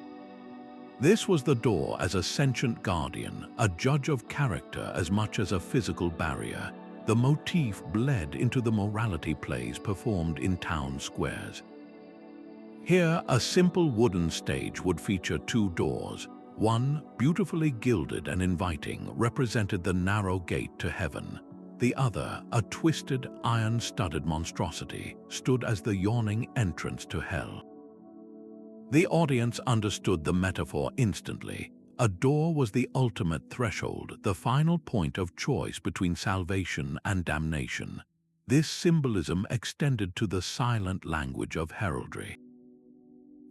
This was the door as a sentient guardian, a judge of character as much as a physical barrier. The motif bled into the morality plays performed in town squares. Here, a simple wooden stage would feature two doors. One, beautifully gilded and inviting, represented the narrow gate to heaven. The other, a twisted, iron-studded monstrosity, stood as the yawning entrance to hell. The audience understood the metaphor instantly. A door was the ultimate threshold, the final point of choice between salvation and damnation. This symbolism extended to the silent language of heraldry.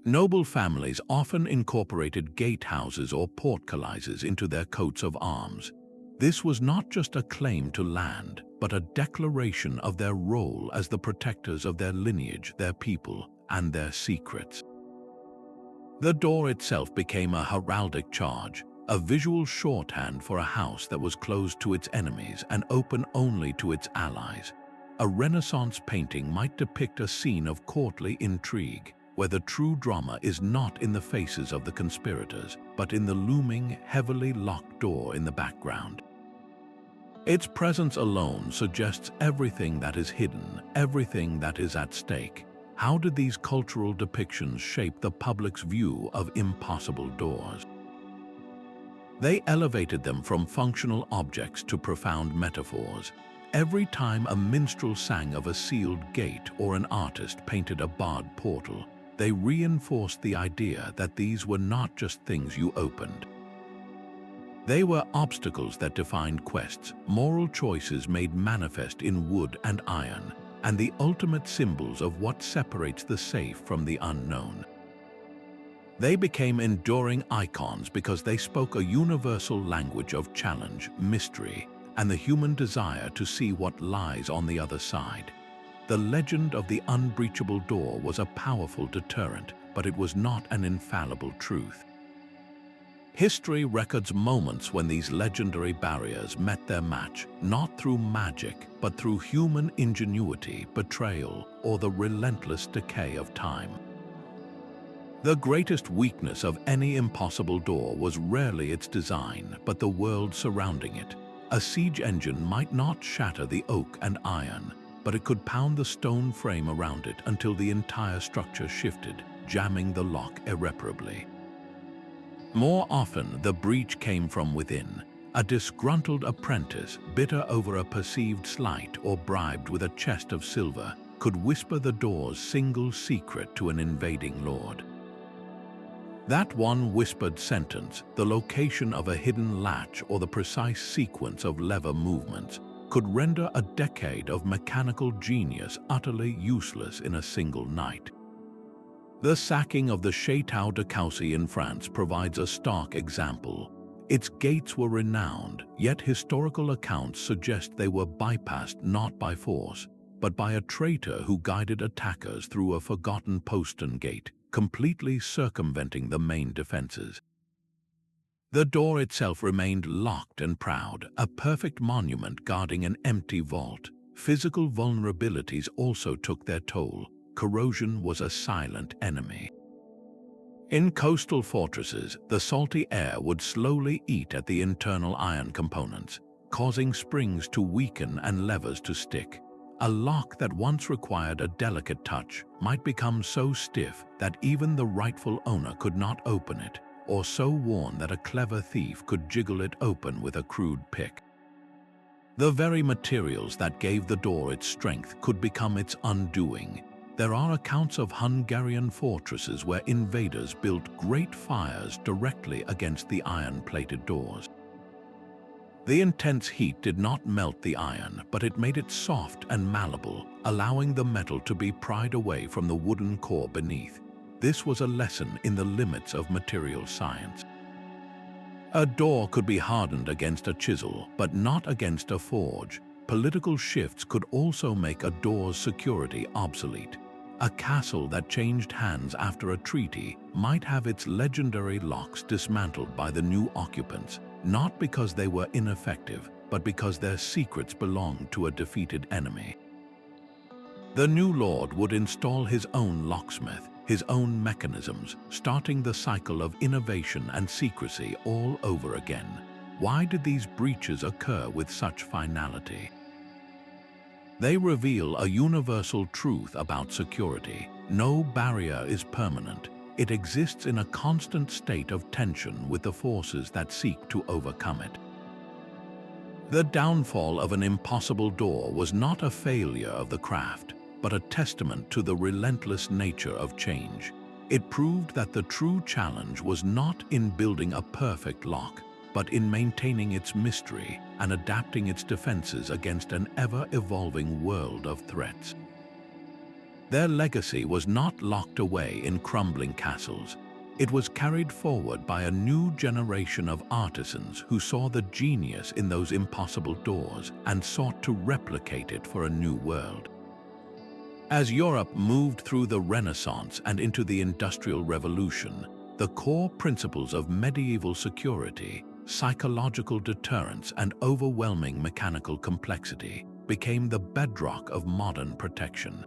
Noble families often incorporated gatehouses or portcullises into their coats of arms. This was not just a claim to land, but a declaration of their role as the protectors of their lineage, their people, and their secrets. The door itself became a heraldic charge, a visual shorthand for a house that was closed to its enemies and open only to its allies. A Renaissance painting might depict a scene of courtly intrigue, where the true drama is not in the faces of the conspirators, but in the looming, heavily locked door in the background. Its presence alone suggests everything that is hidden, everything that is at stake. How did these cultural depictions shape the public's view of impossible doors? They elevated them from functional objects to profound metaphors. Every time a minstrel sang of a sealed gate or an artist painted a barred portal, they reinforced the idea that these were not just things you opened. They were obstacles that defined quests, moral choices made manifest in wood and iron, and the ultimate symbols of what separates the safe from the unknown. They became enduring icons because they spoke a universal language of challenge, mystery, and the human desire to see what lies on the other side. The legend of the unbreachable door was a powerful deterrent, but it was not an infallible truth. History records moments when these legendary barriers met their match, not through magic, but through human ingenuity, betrayal, or the relentless decay of time. The greatest weakness of any impossible door was rarely its design, but the world surrounding it. A siege engine might not shatter the oak and iron, but it could pound the stone frame around it until the entire structure shifted, jamming the lock irreparably. More often, the breach came from within. A disgruntled apprentice, bitter over a perceived slight or bribed with a chest of silver, could whisper the door's single secret to an invading lord. That one whispered sentence, the location of a hidden latch or the precise sequence of lever movements, could render a decade of mechanical genius utterly useless in a single night. The sacking of the Château de Coucy in France provides a stark example. Its gates were renowned, yet historical accounts suggest they were bypassed not by force, but by a traitor who guided attackers through a forgotten postern gate, completely circumventing the main defenses. The door itself remained locked and proud, a perfect monument guarding an empty vault. Physical vulnerabilities also took their toll. Corrosion was a silent enemy. In coastal fortresses, the salty air would slowly eat at the internal iron components, causing springs to weaken and levers to stick. A lock that once required a delicate touch might become so stiff that even the rightful owner could not open it, or so worn that a clever thief could jiggle it open with a crude pick. The very materials that gave the door its strength could become its undoing. There are accounts of Hungarian fortresses where invaders built great fires directly against the iron-plated doors. The intense heat did not melt the iron, but it made it soft and malleable, allowing the metal to be pried away from the wooden core beneath. This was a lesson in the limits of material science. A door could be hardened against a chisel, but not against a forge. Political shifts could also make a door's security obsolete. A castle that changed hands after a treaty might have its legendary locks dismantled by the new occupants, not because they were ineffective, but because their secrets belonged to a defeated enemy. The new lord would install his own locksmith, his own mechanisms, starting the cycle of innovation and secrecy all over again. Why did these breaches occur with such finality? They reveal a universal truth about security. No barrier is permanent. It exists in a constant state of tension with the forces that seek to overcome it. The downfall of an impossible door was not a failure of the craft, but a testament to the relentless nature of change. It proved that the true challenge was not in building a perfect lock, but in maintaining its mystery and adapting its defenses against an ever-evolving world of threats. Their legacy was not locked away in crumbling castles. It was carried forward by a new generation of artisans who saw the genius in those impossible doors and sought to replicate it for a new world. As Europe moved through the Renaissance and into the Industrial Revolution, the core principles of medieval security, psychological deterrence, and overwhelming mechanical complexity became the bedrock of modern protection.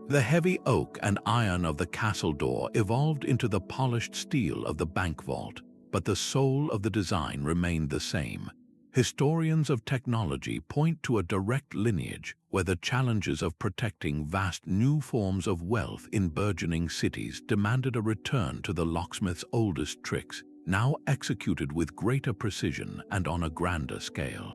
The heavy oak and iron of the castle door evolved into the polished steel of the bank vault, but the soul of the design remained the same. Historians of technology point to a direct lineage where the challenges of protecting vast new forms of wealth in burgeoning cities demanded a return to the locksmith's oldest tricks, now executed with greater precision and on a grander scale.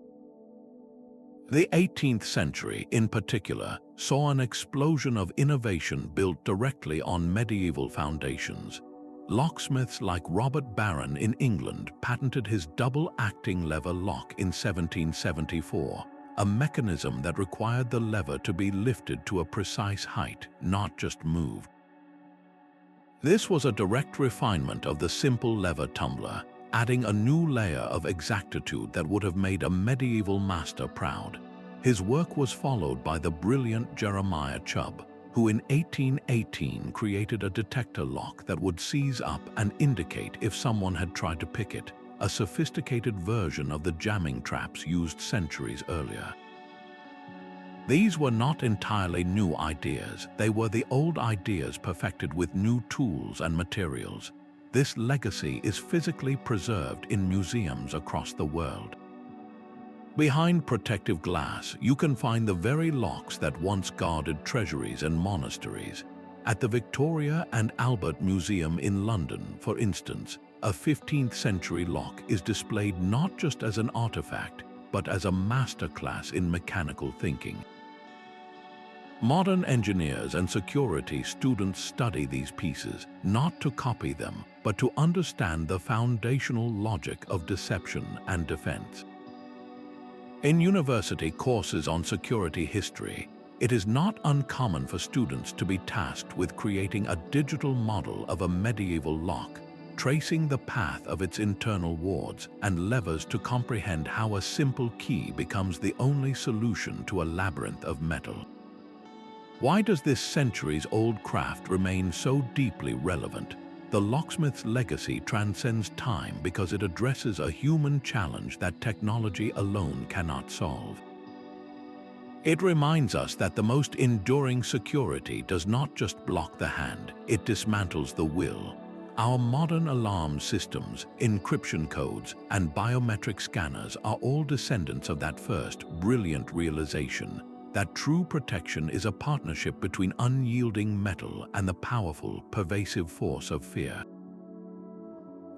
The 18th century, in particular, saw an explosion of innovation built directly on medieval foundations. Locksmiths like Robert Barron in England patented his double-acting lever lock in 1774, a mechanism that required the lever to be lifted to a precise height, not just moved. This was a direct refinement of the simple lever tumbler, adding a new layer of exactitude that would have made a medieval master proud. His work was followed by the brilliant Jeremiah Chubb, who in 1818 created a detector lock that would seize up and indicate if someone had tried to pick it, a sophisticated version of the jamming traps used centuries earlier. These were not entirely new ideas, they were the old ideas perfected with new tools and materials. This legacy is physically preserved in museums across the world. Behind protective glass, you can find the very locks that once guarded treasuries and monasteries. At the Victoria and Albert Museum in London, for instance, a 15th century lock is displayed not just as an artifact, but as a masterclass in mechanical thinking. Modern engineers and security students study these pieces, not to copy them, but to understand the foundational logic of deception and defense. In university courses on security history, it is not uncommon for students to be tasked with creating a digital model of a medieval lock, tracing the path of its internal wards and levers to comprehend how a simple key becomes the only solution to a labyrinth of metal. Why does this centuries-old craft remain so deeply relevant? The locksmith's legacy transcends time because it addresses a human challenge that technology alone cannot solve. It reminds us that the most enduring security does not just block the hand, it dismantles the will. Our modern alarm systems, encryption codes, and biometric scanners are all descendants of that first brilliant realization that true protection is a partnership between unyielding metal and the powerful, pervasive force of fear.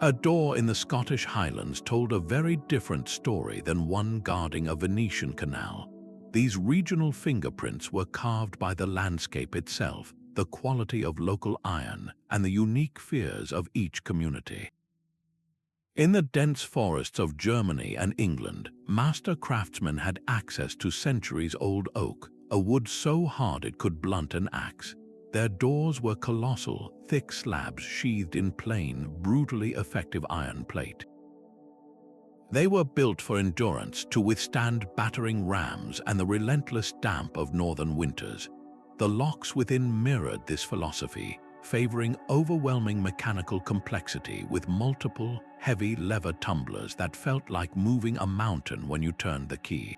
A door in the Scottish Highlands told a very different story than one guarding a Venetian canal. These regional fingerprints were carved by the landscape itself, the quality of local iron, and the unique fears of each community. In the dense forests of Germany and England, master craftsmen had access to centuries-old oak, a wood so hard it could blunt an axe. Their doors were colossal, thick slabs sheathed in plain, brutally effective iron plate. They were built for endurance to withstand battering rams and the relentless damp of northern winters. The locks within mirrored this philosophy, favoring overwhelming mechanical complexity with multiple, heavy lever tumblers that felt like moving a mountain when you turned the key.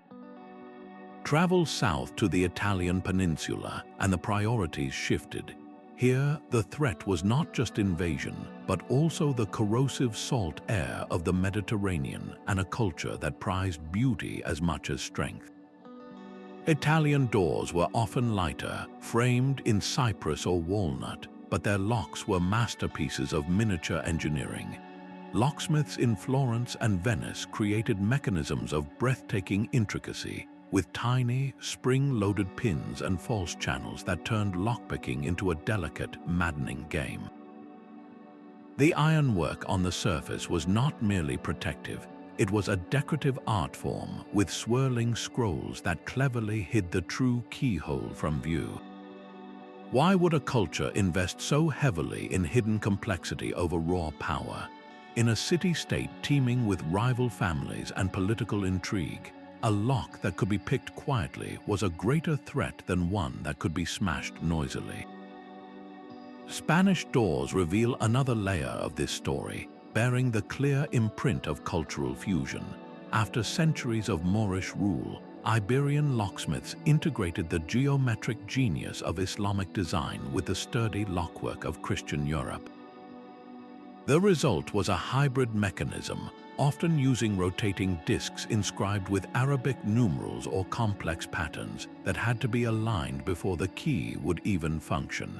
Travel south to the Italian peninsula and the priorities shifted. Here, the threat was not just invasion, but also the corrosive salt air of the Mediterranean and a culture that prized beauty as much as strength. Italian doors were often lighter, framed in cypress or walnut, but their locks were masterpieces of miniature engineering. Locksmiths in Florence and Venice created mechanisms of breathtaking intricacy, with tiny, spring-loaded pins and false channels that turned lockpicking into a delicate, maddening game. The ironwork on the surface was not merely protective, it was a decorative art form with swirling scrolls that cleverly hid the true keyhole from view. Why would a culture invest so heavily in hidden complexity over raw power? In a city-state teeming with rival families and political intrigue, a lock that could be picked quietly was a greater threat than one that could be smashed noisily. Spanish doors reveal another layer of this story, bearing the clear imprint of cultural fusion. After centuries of Moorish rule, Iberian locksmiths integrated the geometric genius of Islamic design with the sturdy lockwork of Christian Europe. The result was a hybrid mechanism, often using rotating discs inscribed with Arabic numerals or complex patterns that had to be aligned before the key would even function.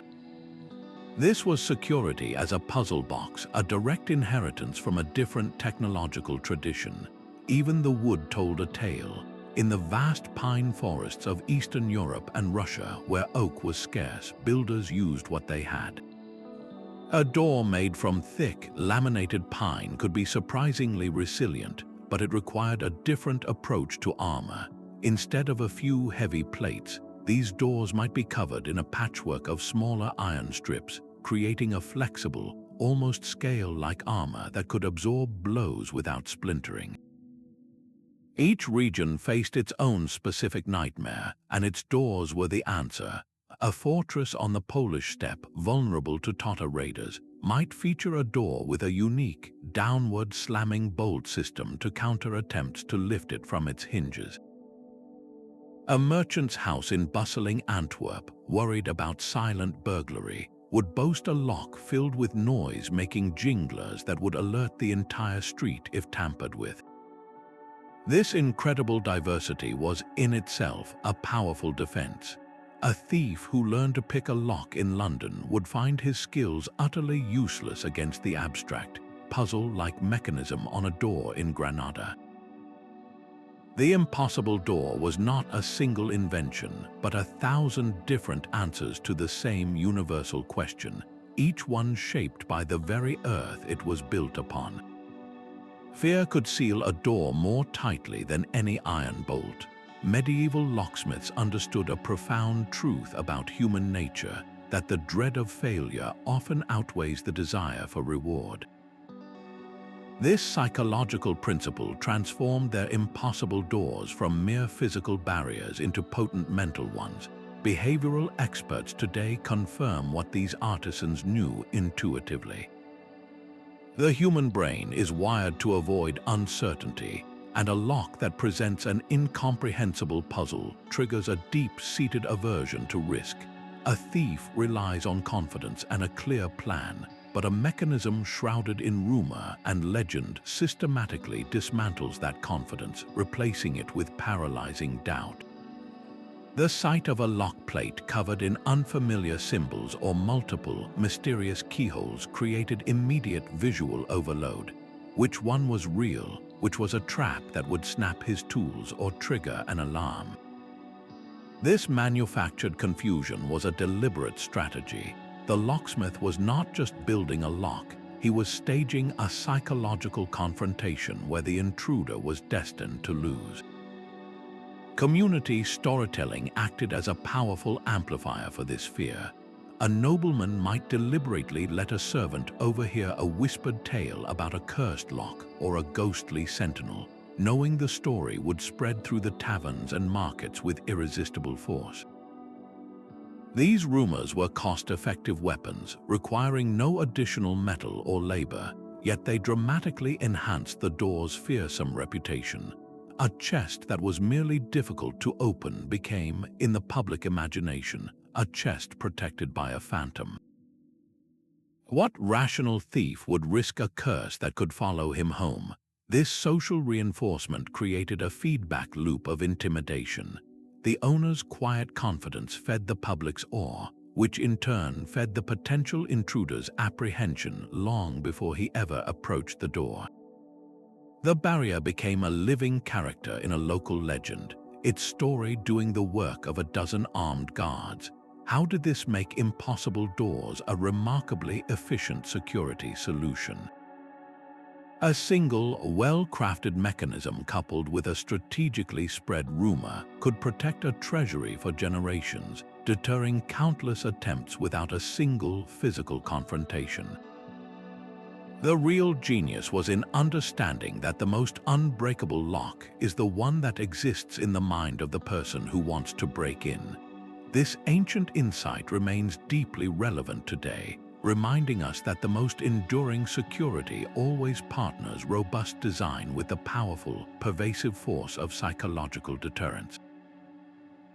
This was security as a puzzle box, a direct inheritance from a different technological tradition. Even the wood told a tale. In the vast pine forests of Eastern Europe and Russia, where oak was scarce, builders used what they had. A door made from thick, laminated pine could be surprisingly resilient, but it required a different approach to armor. Instead of a few heavy plates, these doors might be covered in a patchwork of smaller iron strips, creating a flexible, almost scale-like armor that could absorb blows without splintering. Each region faced its own specific nightmare, and its doors were the answer. A fortress on the Polish steppe, vulnerable to Tatar raiders, might feature a door with a unique, downward slamming bolt system to counter attempts to lift it from its hinges. A merchant's house in bustling Antwerp, worried about silent burglary, would boast a lock filled with noise-making jinglers that would alert the entire street if tampered with. This incredible diversity was, in itself, a powerful defense. A thief who learned to pick a lock in London would find his skills utterly useless against the abstract, puzzle-like mechanism on a door in Granada. The impossible door was not a single invention, but 1,000 different answers to the same universal question, each one shaped by the very earth it was built upon. Fear could seal a door more tightly than any iron bolt. Medieval locksmiths understood a profound truth about human nature, that the dread of failure often outweighs the desire for reward. This psychological principle transformed their impossible doors from mere physical barriers into potent mental ones. Behavioral experts today confirm what these artisans knew intuitively. The human brain is wired to avoid uncertainty, and a lock that presents an incomprehensible puzzle triggers a deep-seated aversion to risk. A thief relies on confidence and a clear plan, but a mechanism shrouded in rumor and legend systematically dismantles that confidence, replacing it with paralyzing doubt. The sight of a lock plate covered in unfamiliar symbols or multiple, mysterious keyholes created immediate visual overload. Which one was real? Which was a trap that would snap his tools or trigger an alarm? This manufactured confusion was a deliberate strategy. The locksmith was not just building a lock, he was staging a psychological confrontation where the intruder was destined to lose. Community storytelling acted as a powerful amplifier for this fear. A nobleman might deliberately let a servant overhear a whispered tale about a cursed lock or a ghostly sentinel, knowing the story would spread through the taverns and markets with irresistible force. These rumors were cost-effective weapons, requiring no additional metal or labor, yet they dramatically enhanced the door's fearsome reputation. A chest that was merely difficult to open became, in the public imagination, a chest protected by a phantom. What rational thief would risk a curse that could follow him home? This social reinforcement created a feedback loop of intimidation. The owner's quiet confidence fed the public's awe, which in turn fed the potential intruder's apprehension long before he ever approached the door. The barrier became a living character in a local legend, its story doing the work of a dozen armed guards. How did this make impossible doors a remarkably efficient security solution? A single, well-crafted mechanism coupled with a strategically spread rumor could protect a treasury for generations, deterring countless attempts without a single physical confrontation. The real genius was in understanding that the most unbreakable lock is the one that exists in the mind of the person who wants to break in. This ancient insight remains deeply relevant today, reminding us that the most enduring security always partners robust design with the powerful, pervasive force of psychological deterrence.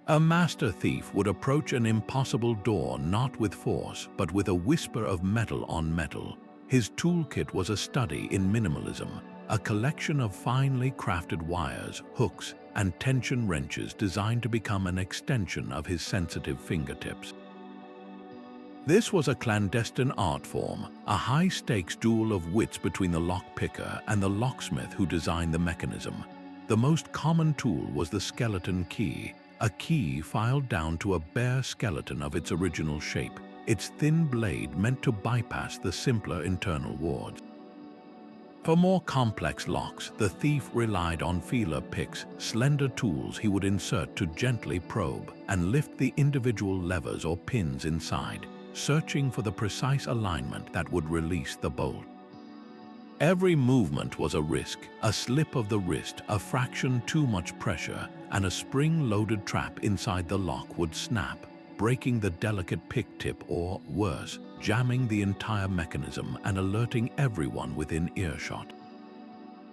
A master thief would approach an impossible door not with force, but with a whisper of metal on metal. His toolkit was a study in minimalism, a collection of finely crafted wires, hooks, and tension wrenches designed to become an extension of his sensitive fingertips. This was a clandestine art form, a high-stakes duel of wits between the lockpicker and the locksmith who designed the mechanism. The most common tool was the skeleton key, a key filed down to a bare skeleton of its original shape, its thin blade meant to bypass the simpler internal wards. For more complex locks, the thief relied on feeler picks, slender tools he would insert to gently probe and lift the individual levers or pins inside, searching for the precise alignment that would release the bolt. Every movement was a risk, a slip of the wrist, a fraction too much pressure, and a spring-loaded trap inside the lock would snap, breaking the delicate pick tip or, worse, jamming the entire mechanism and alerting everyone within earshot.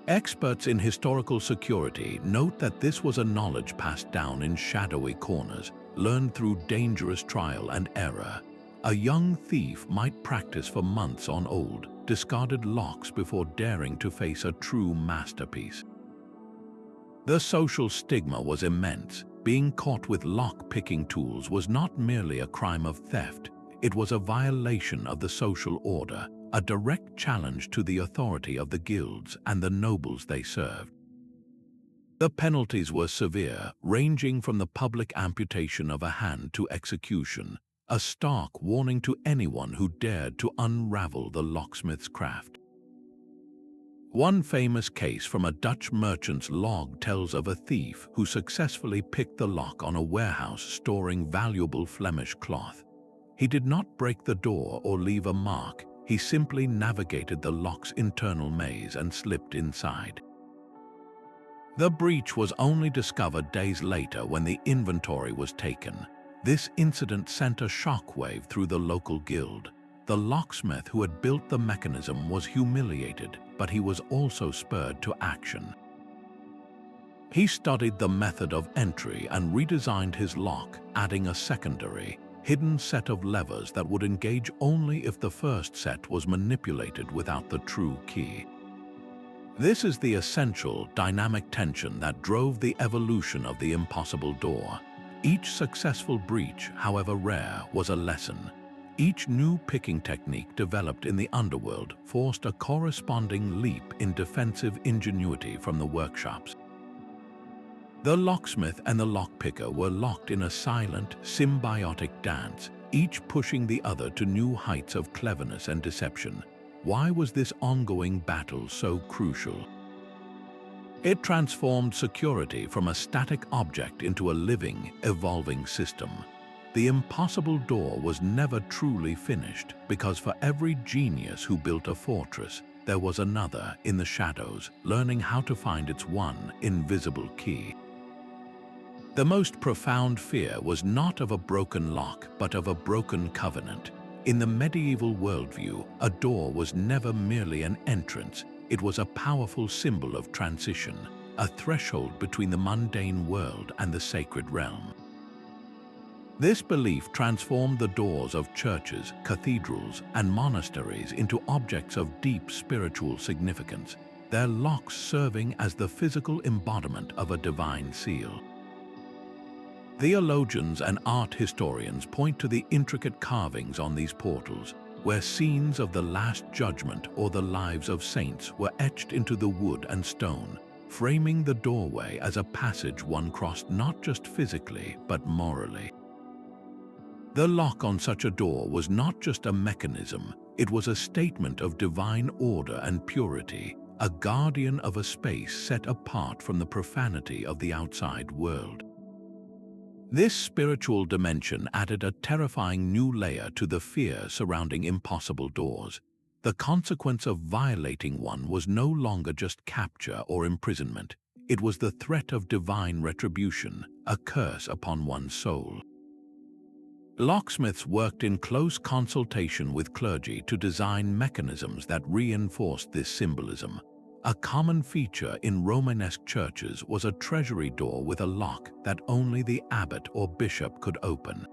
Experts in historical security note that this was a knowledge passed down in shadowy corners, learned through dangerous trial and error. A young thief might practice for months on old, discarded locks before daring to face a true masterpiece. The social stigma was immense. Being caught with lock-picking tools was not merely a crime of theft, it was a violation of the social order, a direct challenge to the authority of the guilds and the nobles they served. The penalties were severe, ranging from the public amputation of a hand to execution, a stark warning to anyone who dared to unravel the locksmith's craft. One famous case from a Dutch merchant's log tells of a thief who successfully picked the lock on a warehouse storing valuable Flemish cloth. He did not break the door or leave a mark, he simply navigated the lock's internal maze and slipped inside. The breach was only discovered days later when the inventory was taken. This incident sent a shockwave through the local guild. The locksmith who had built the mechanism was humiliated, but he was also spurred to action. He studied the method of entry and redesigned his lock, adding a secondary, hidden set of levers that would engage only if the first set was manipulated without the true key. This is the essential dynamic tension that drove the evolution of the impossible door. Each successful breach, however rare, was a lesson. Each new picking technique developed in the underworld forced a corresponding leap in defensive ingenuity from the workshops. The locksmith and the lockpicker were locked in a silent, symbiotic dance, each pushing the other to new heights of cleverness and deception. Why was this ongoing battle so crucial? It transformed security from a static object into a living, evolving system. The impossible door was never truly finished because for every genius who built a fortress, there was another in the shadows, learning how to find its one invisible key. The most profound fear was not of a broken lock, but of a broken covenant. In the medieval worldview, a door was never merely an entrance, it was a powerful symbol of transition, a threshold between the mundane world and the sacred realm. This belief transformed the doors of churches, cathedrals, and monasteries into objects of deep spiritual significance, their locks serving as the physical embodiment of a divine seal. Theologians and art historians point to the intricate carvings on these portals, where scenes of the Last Judgment or the lives of saints were etched into the wood and stone, framing the doorway as a passage one crossed not just physically, but morally. The lock on such a door was not just a mechanism, it was a statement of divine order and purity, a guardian of a space set apart from the profanity of the outside world. This spiritual dimension added a terrifying new layer to the fear surrounding impossible doors. The consequence of violating one was no longer just capture or imprisonment. It was the threat of divine retribution, a curse upon one's soul. Locksmiths worked in close consultation with clergy to design mechanisms that reinforced this symbolism. A common feature in Romanesque churches was a treasury door with a lock that only the abbot or bishop could open.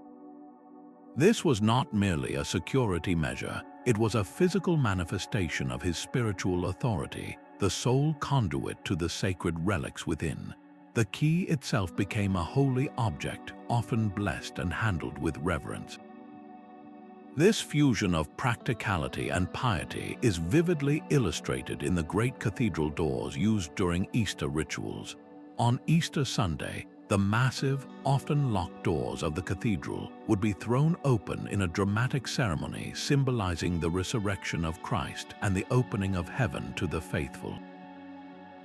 This was not merely a security measure, it was a physical manifestation of his spiritual authority, the sole conduit to the sacred relics within. The key itself became a holy object, often blessed and handled with reverence. This fusion of practicality and piety is vividly illustrated in the great cathedral doors used during Easter rituals. On Easter Sunday, the massive, often locked doors of the cathedral would be thrown open in a dramatic ceremony symbolizing the resurrection of Christ and the opening of heaven to the faithful.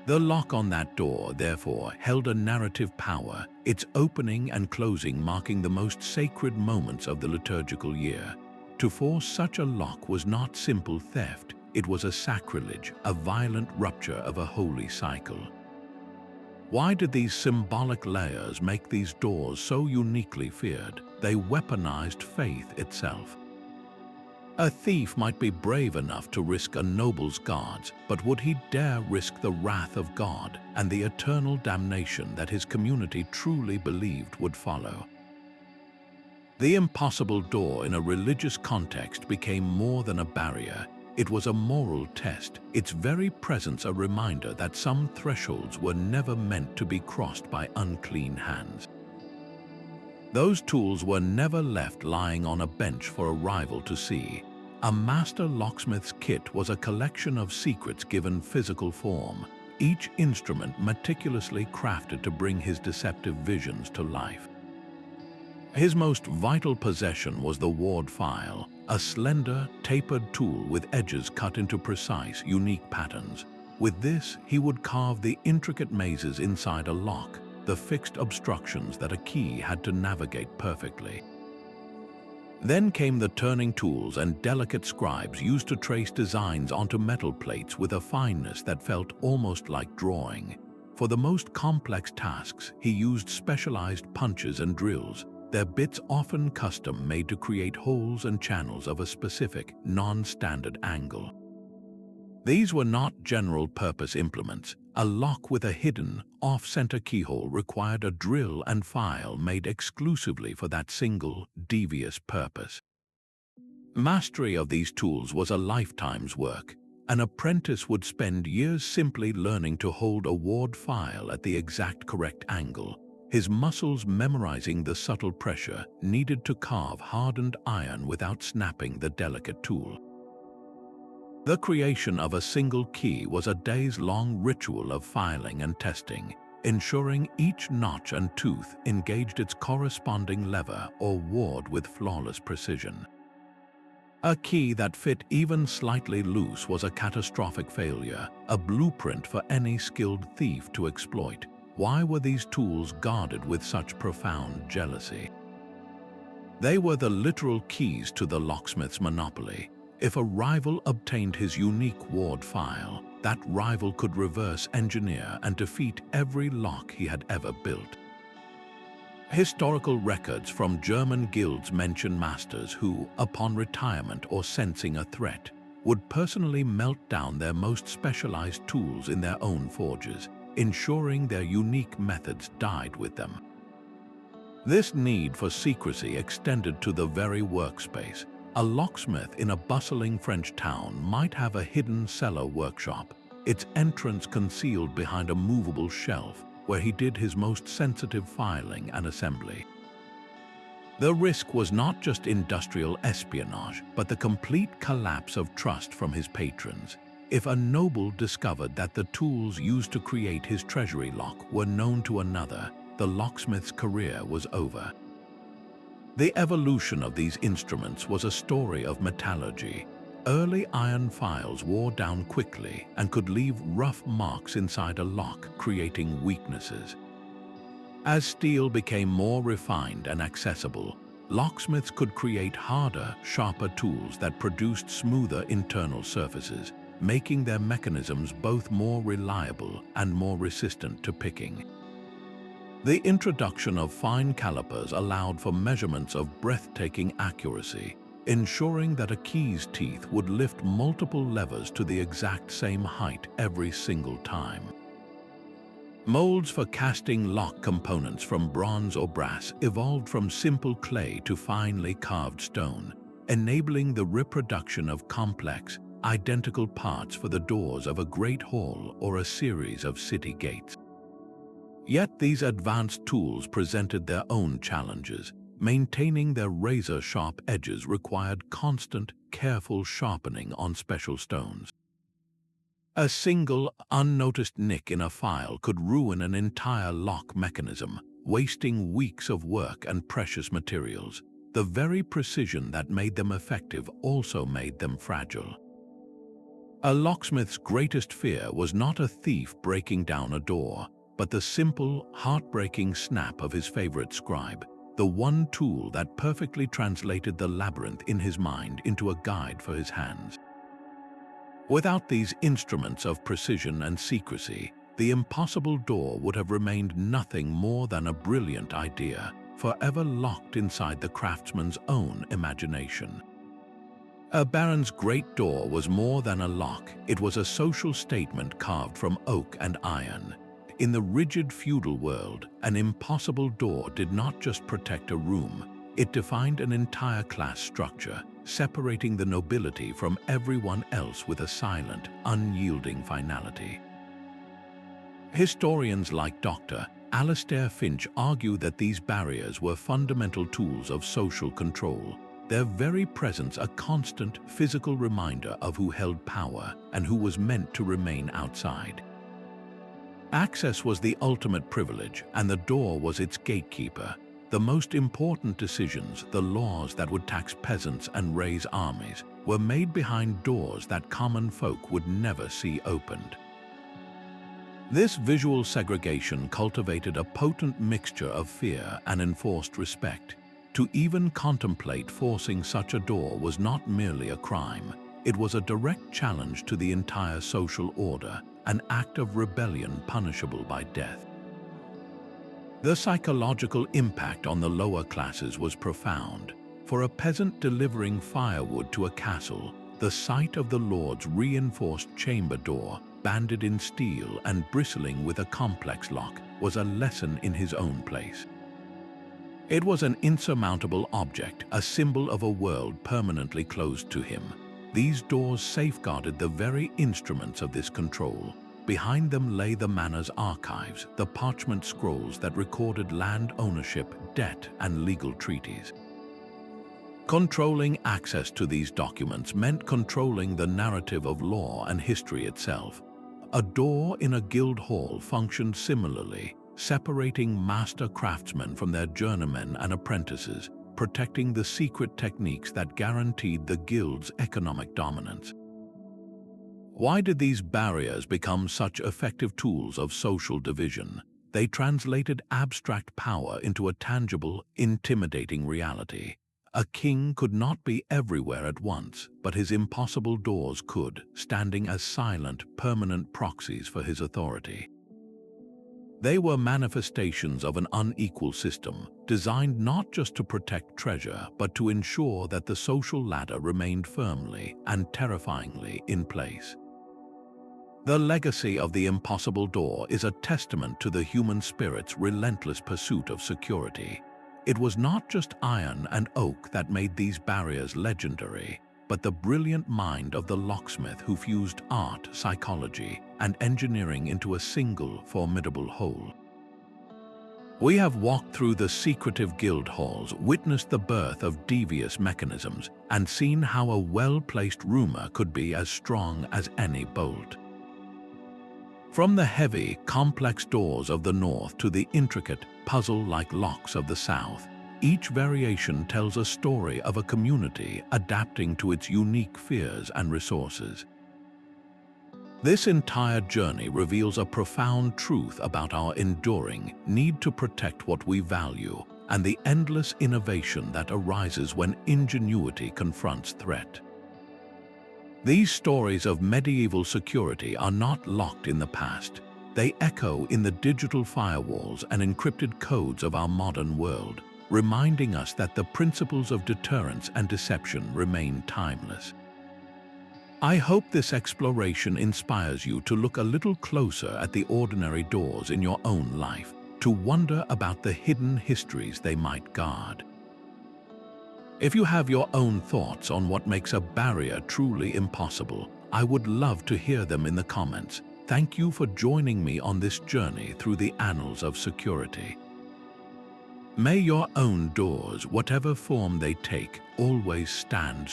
The lock on that door, therefore, held a narrative power, its opening and closing marking the most sacred moments of the liturgical year. To force such a lock was not simple theft, it was a sacrilege, a violent rupture of a holy cycle. Why did these symbolic layers make these doors so uniquely feared? They weaponized faith itself. A thief might be brave enough to risk a noble's guards, but would he dare risk the wrath of God and the eternal damnation that his community truly believed would follow? The impossible door in a religious context became more than a barrier. It was a moral test, its very presence a reminder that some thresholds were never meant to be crossed by unclean hands. Those tools were never left lying on a bench for a rival to see. A master locksmith's kit was a collection of secrets given physical form, each instrument meticulously crafted to bring his deceptive visions to life. His most vital possession was the ward file, a slender, tapered tool with edges cut into precise, unique patterns. With this, he would carve the intricate mazes inside a lock, the fixed obstructions that a key had to navigate perfectly. Then came the turning tools and delicate scribes used to trace designs onto metal plates with a fineness that felt almost like drawing. For the most complex tasks, he used specialized punches and drills, their bits often custom-made to create holes and channels of a specific, non-standard angle. These were not general-purpose implements. A lock with a hidden, off-center keyhole required a drill and file made exclusively for that single, devious purpose. Mastery of these tools was a lifetime's work. An apprentice would spend years simply learning to hold a ward file at the exact correct angle, his muscles memorizing the subtle pressure needed to carve hardened iron without snapping the delicate tool. The creation of a single key was a days-long ritual of filing and testing, ensuring each notch and tooth engaged its corresponding lever or ward with flawless precision. A key that fit even slightly loose was a catastrophic failure, a blueprint for any skilled thief to exploit. Why were these tools guarded with such profound jealousy? They were the literal keys to the locksmith's monopoly. If a rival obtained his unique ward file, that rival could reverse engineer and defeat every lock he had ever built. Historical records from German guilds mention masters who, upon retirement or sensing a threat, would personally melt down their most specialized tools in their own forges, ensuring their unique methods died with them. This need for secrecy extended to the very workspace. A locksmith in a bustling French town might have a hidden cellar workshop, its entrance concealed behind a movable shelf where he did his most sensitive filing and assembly. The risk was not just industrial espionage, but the complete collapse of trust from his patrons. If a noble discovered that the tools used to create his treasury lock were known to another, the locksmith's career was over. The evolution of these instruments was a story of metallurgy. Early iron files wore down quickly and could leave rough marks inside a lock, creating weaknesses. As steel became more refined and accessible, locksmiths could create harder, sharper tools that produced smoother internal surfaces, making their mechanisms both more reliable and more resistant to picking. The introduction of fine calipers allowed for measurements of breathtaking accuracy, ensuring that a key's teeth would lift multiple levers to the exact same height every single time. Molds for casting lock components from bronze or brass evolved from simple clay to finely carved stone, enabling the reproduction of complex, identical parts for the doors of a great hall or a series of city gates. Yet these advanced tools presented their own challenges. Maintaining their razor-sharp edges required constant, careful sharpening on special stones. A single, unnoticed nick in a file could ruin an entire lock mechanism, wasting weeks of work and precious materials. The very precision that made them effective also made them fragile. A locksmith's greatest fear was not a thief breaking down a door, but the simple, heartbreaking snap of his favorite scribe, the one tool that perfectly translated the labyrinth in his mind into a guide for his hands. Without these instruments of precision and secrecy, the impossible door would have remained nothing more than a brilliant idea, forever locked inside the craftsman's own imagination. A baron's great door was more than a lock. It was a social statement carved from oak and iron. In the rigid feudal world, an impossible door did not just protect a room, it defined an entire class structure, separating the nobility from everyone else with a silent, unyielding finality. Historians like Dr. Alistair Finch argue that these barriers were fundamental tools of social control, their very presence a constant physical reminder of who held power and who was meant to remain outside. Access was the ultimate privilege, and the door was its gatekeeper. The most important decisions, the laws that would tax peasants and raise armies, were made behind doors that common folk would never see opened. This visual segregation cultivated a potent mixture of fear and enforced respect. To even contemplate forcing such a door was not merely a crime, it was a direct challenge to the entire social order, an act of rebellion punishable by death. The psychological impact on the lower classes was profound. For a peasant delivering firewood to a castle, the sight of the lord's reinforced chamber door, banded in steel and bristling with a complex lock, was a lesson in his own place. It was an insurmountable object, a symbol of a world permanently closed to him. These doors safeguarded the very instruments of this control. Behind them lay the manor's archives, the parchment scrolls that recorded land ownership, debt, and legal treaties. Controlling access to these documents meant controlling the narrative of law and history itself. A door in a guild hall functioned similarly, separating master craftsmen from their journeymen and apprentices, protecting the secret techniques that guaranteed the guild's economic dominance. Why did these barriers become such effective tools of social division? They translated abstract power into a tangible, intimidating reality. A king could not be everywhere at once, but his impossible doors could, standing as silent, permanent proxies for his authority. They were manifestations of an unequal system, designed not just to protect treasure, but to ensure that the social ladder remained firmly and terrifyingly in place. The legacy of the impossible door is a testament to the human spirit's relentless pursuit of security. It was not just iron and oak that made these barriers legendary, but the brilliant mind of the locksmith who fused art, psychology, and engineering into a single, formidable whole. We have walked through the secretive guild halls, witnessed the birth of devious mechanisms, and seen how a well-placed rumor could be as strong as any bolt. From the heavy, complex doors of the north to the intricate, puzzle-like locks of the south, each variation tells a story of a community adapting to its unique fears and resources. This entire journey reveals a profound truth about our enduring need to protect what we value and the endless innovation that arises when ingenuity confronts threat. These stories of medieval security are not locked in the past. They echo in the digital firewalls and encrypted codes of our modern world, reminding us that the principles of deterrence and deception remain timeless. I hope this exploration inspires you to look a little closer at the ordinary doors in your own life, to wonder about the hidden histories they might guard. If you have your own thoughts on what makes a barrier truly impossible, I would love to hear them in the comments. Thank you for joining me on this journey through the annals of security. May your own doors, whatever form they take, always stand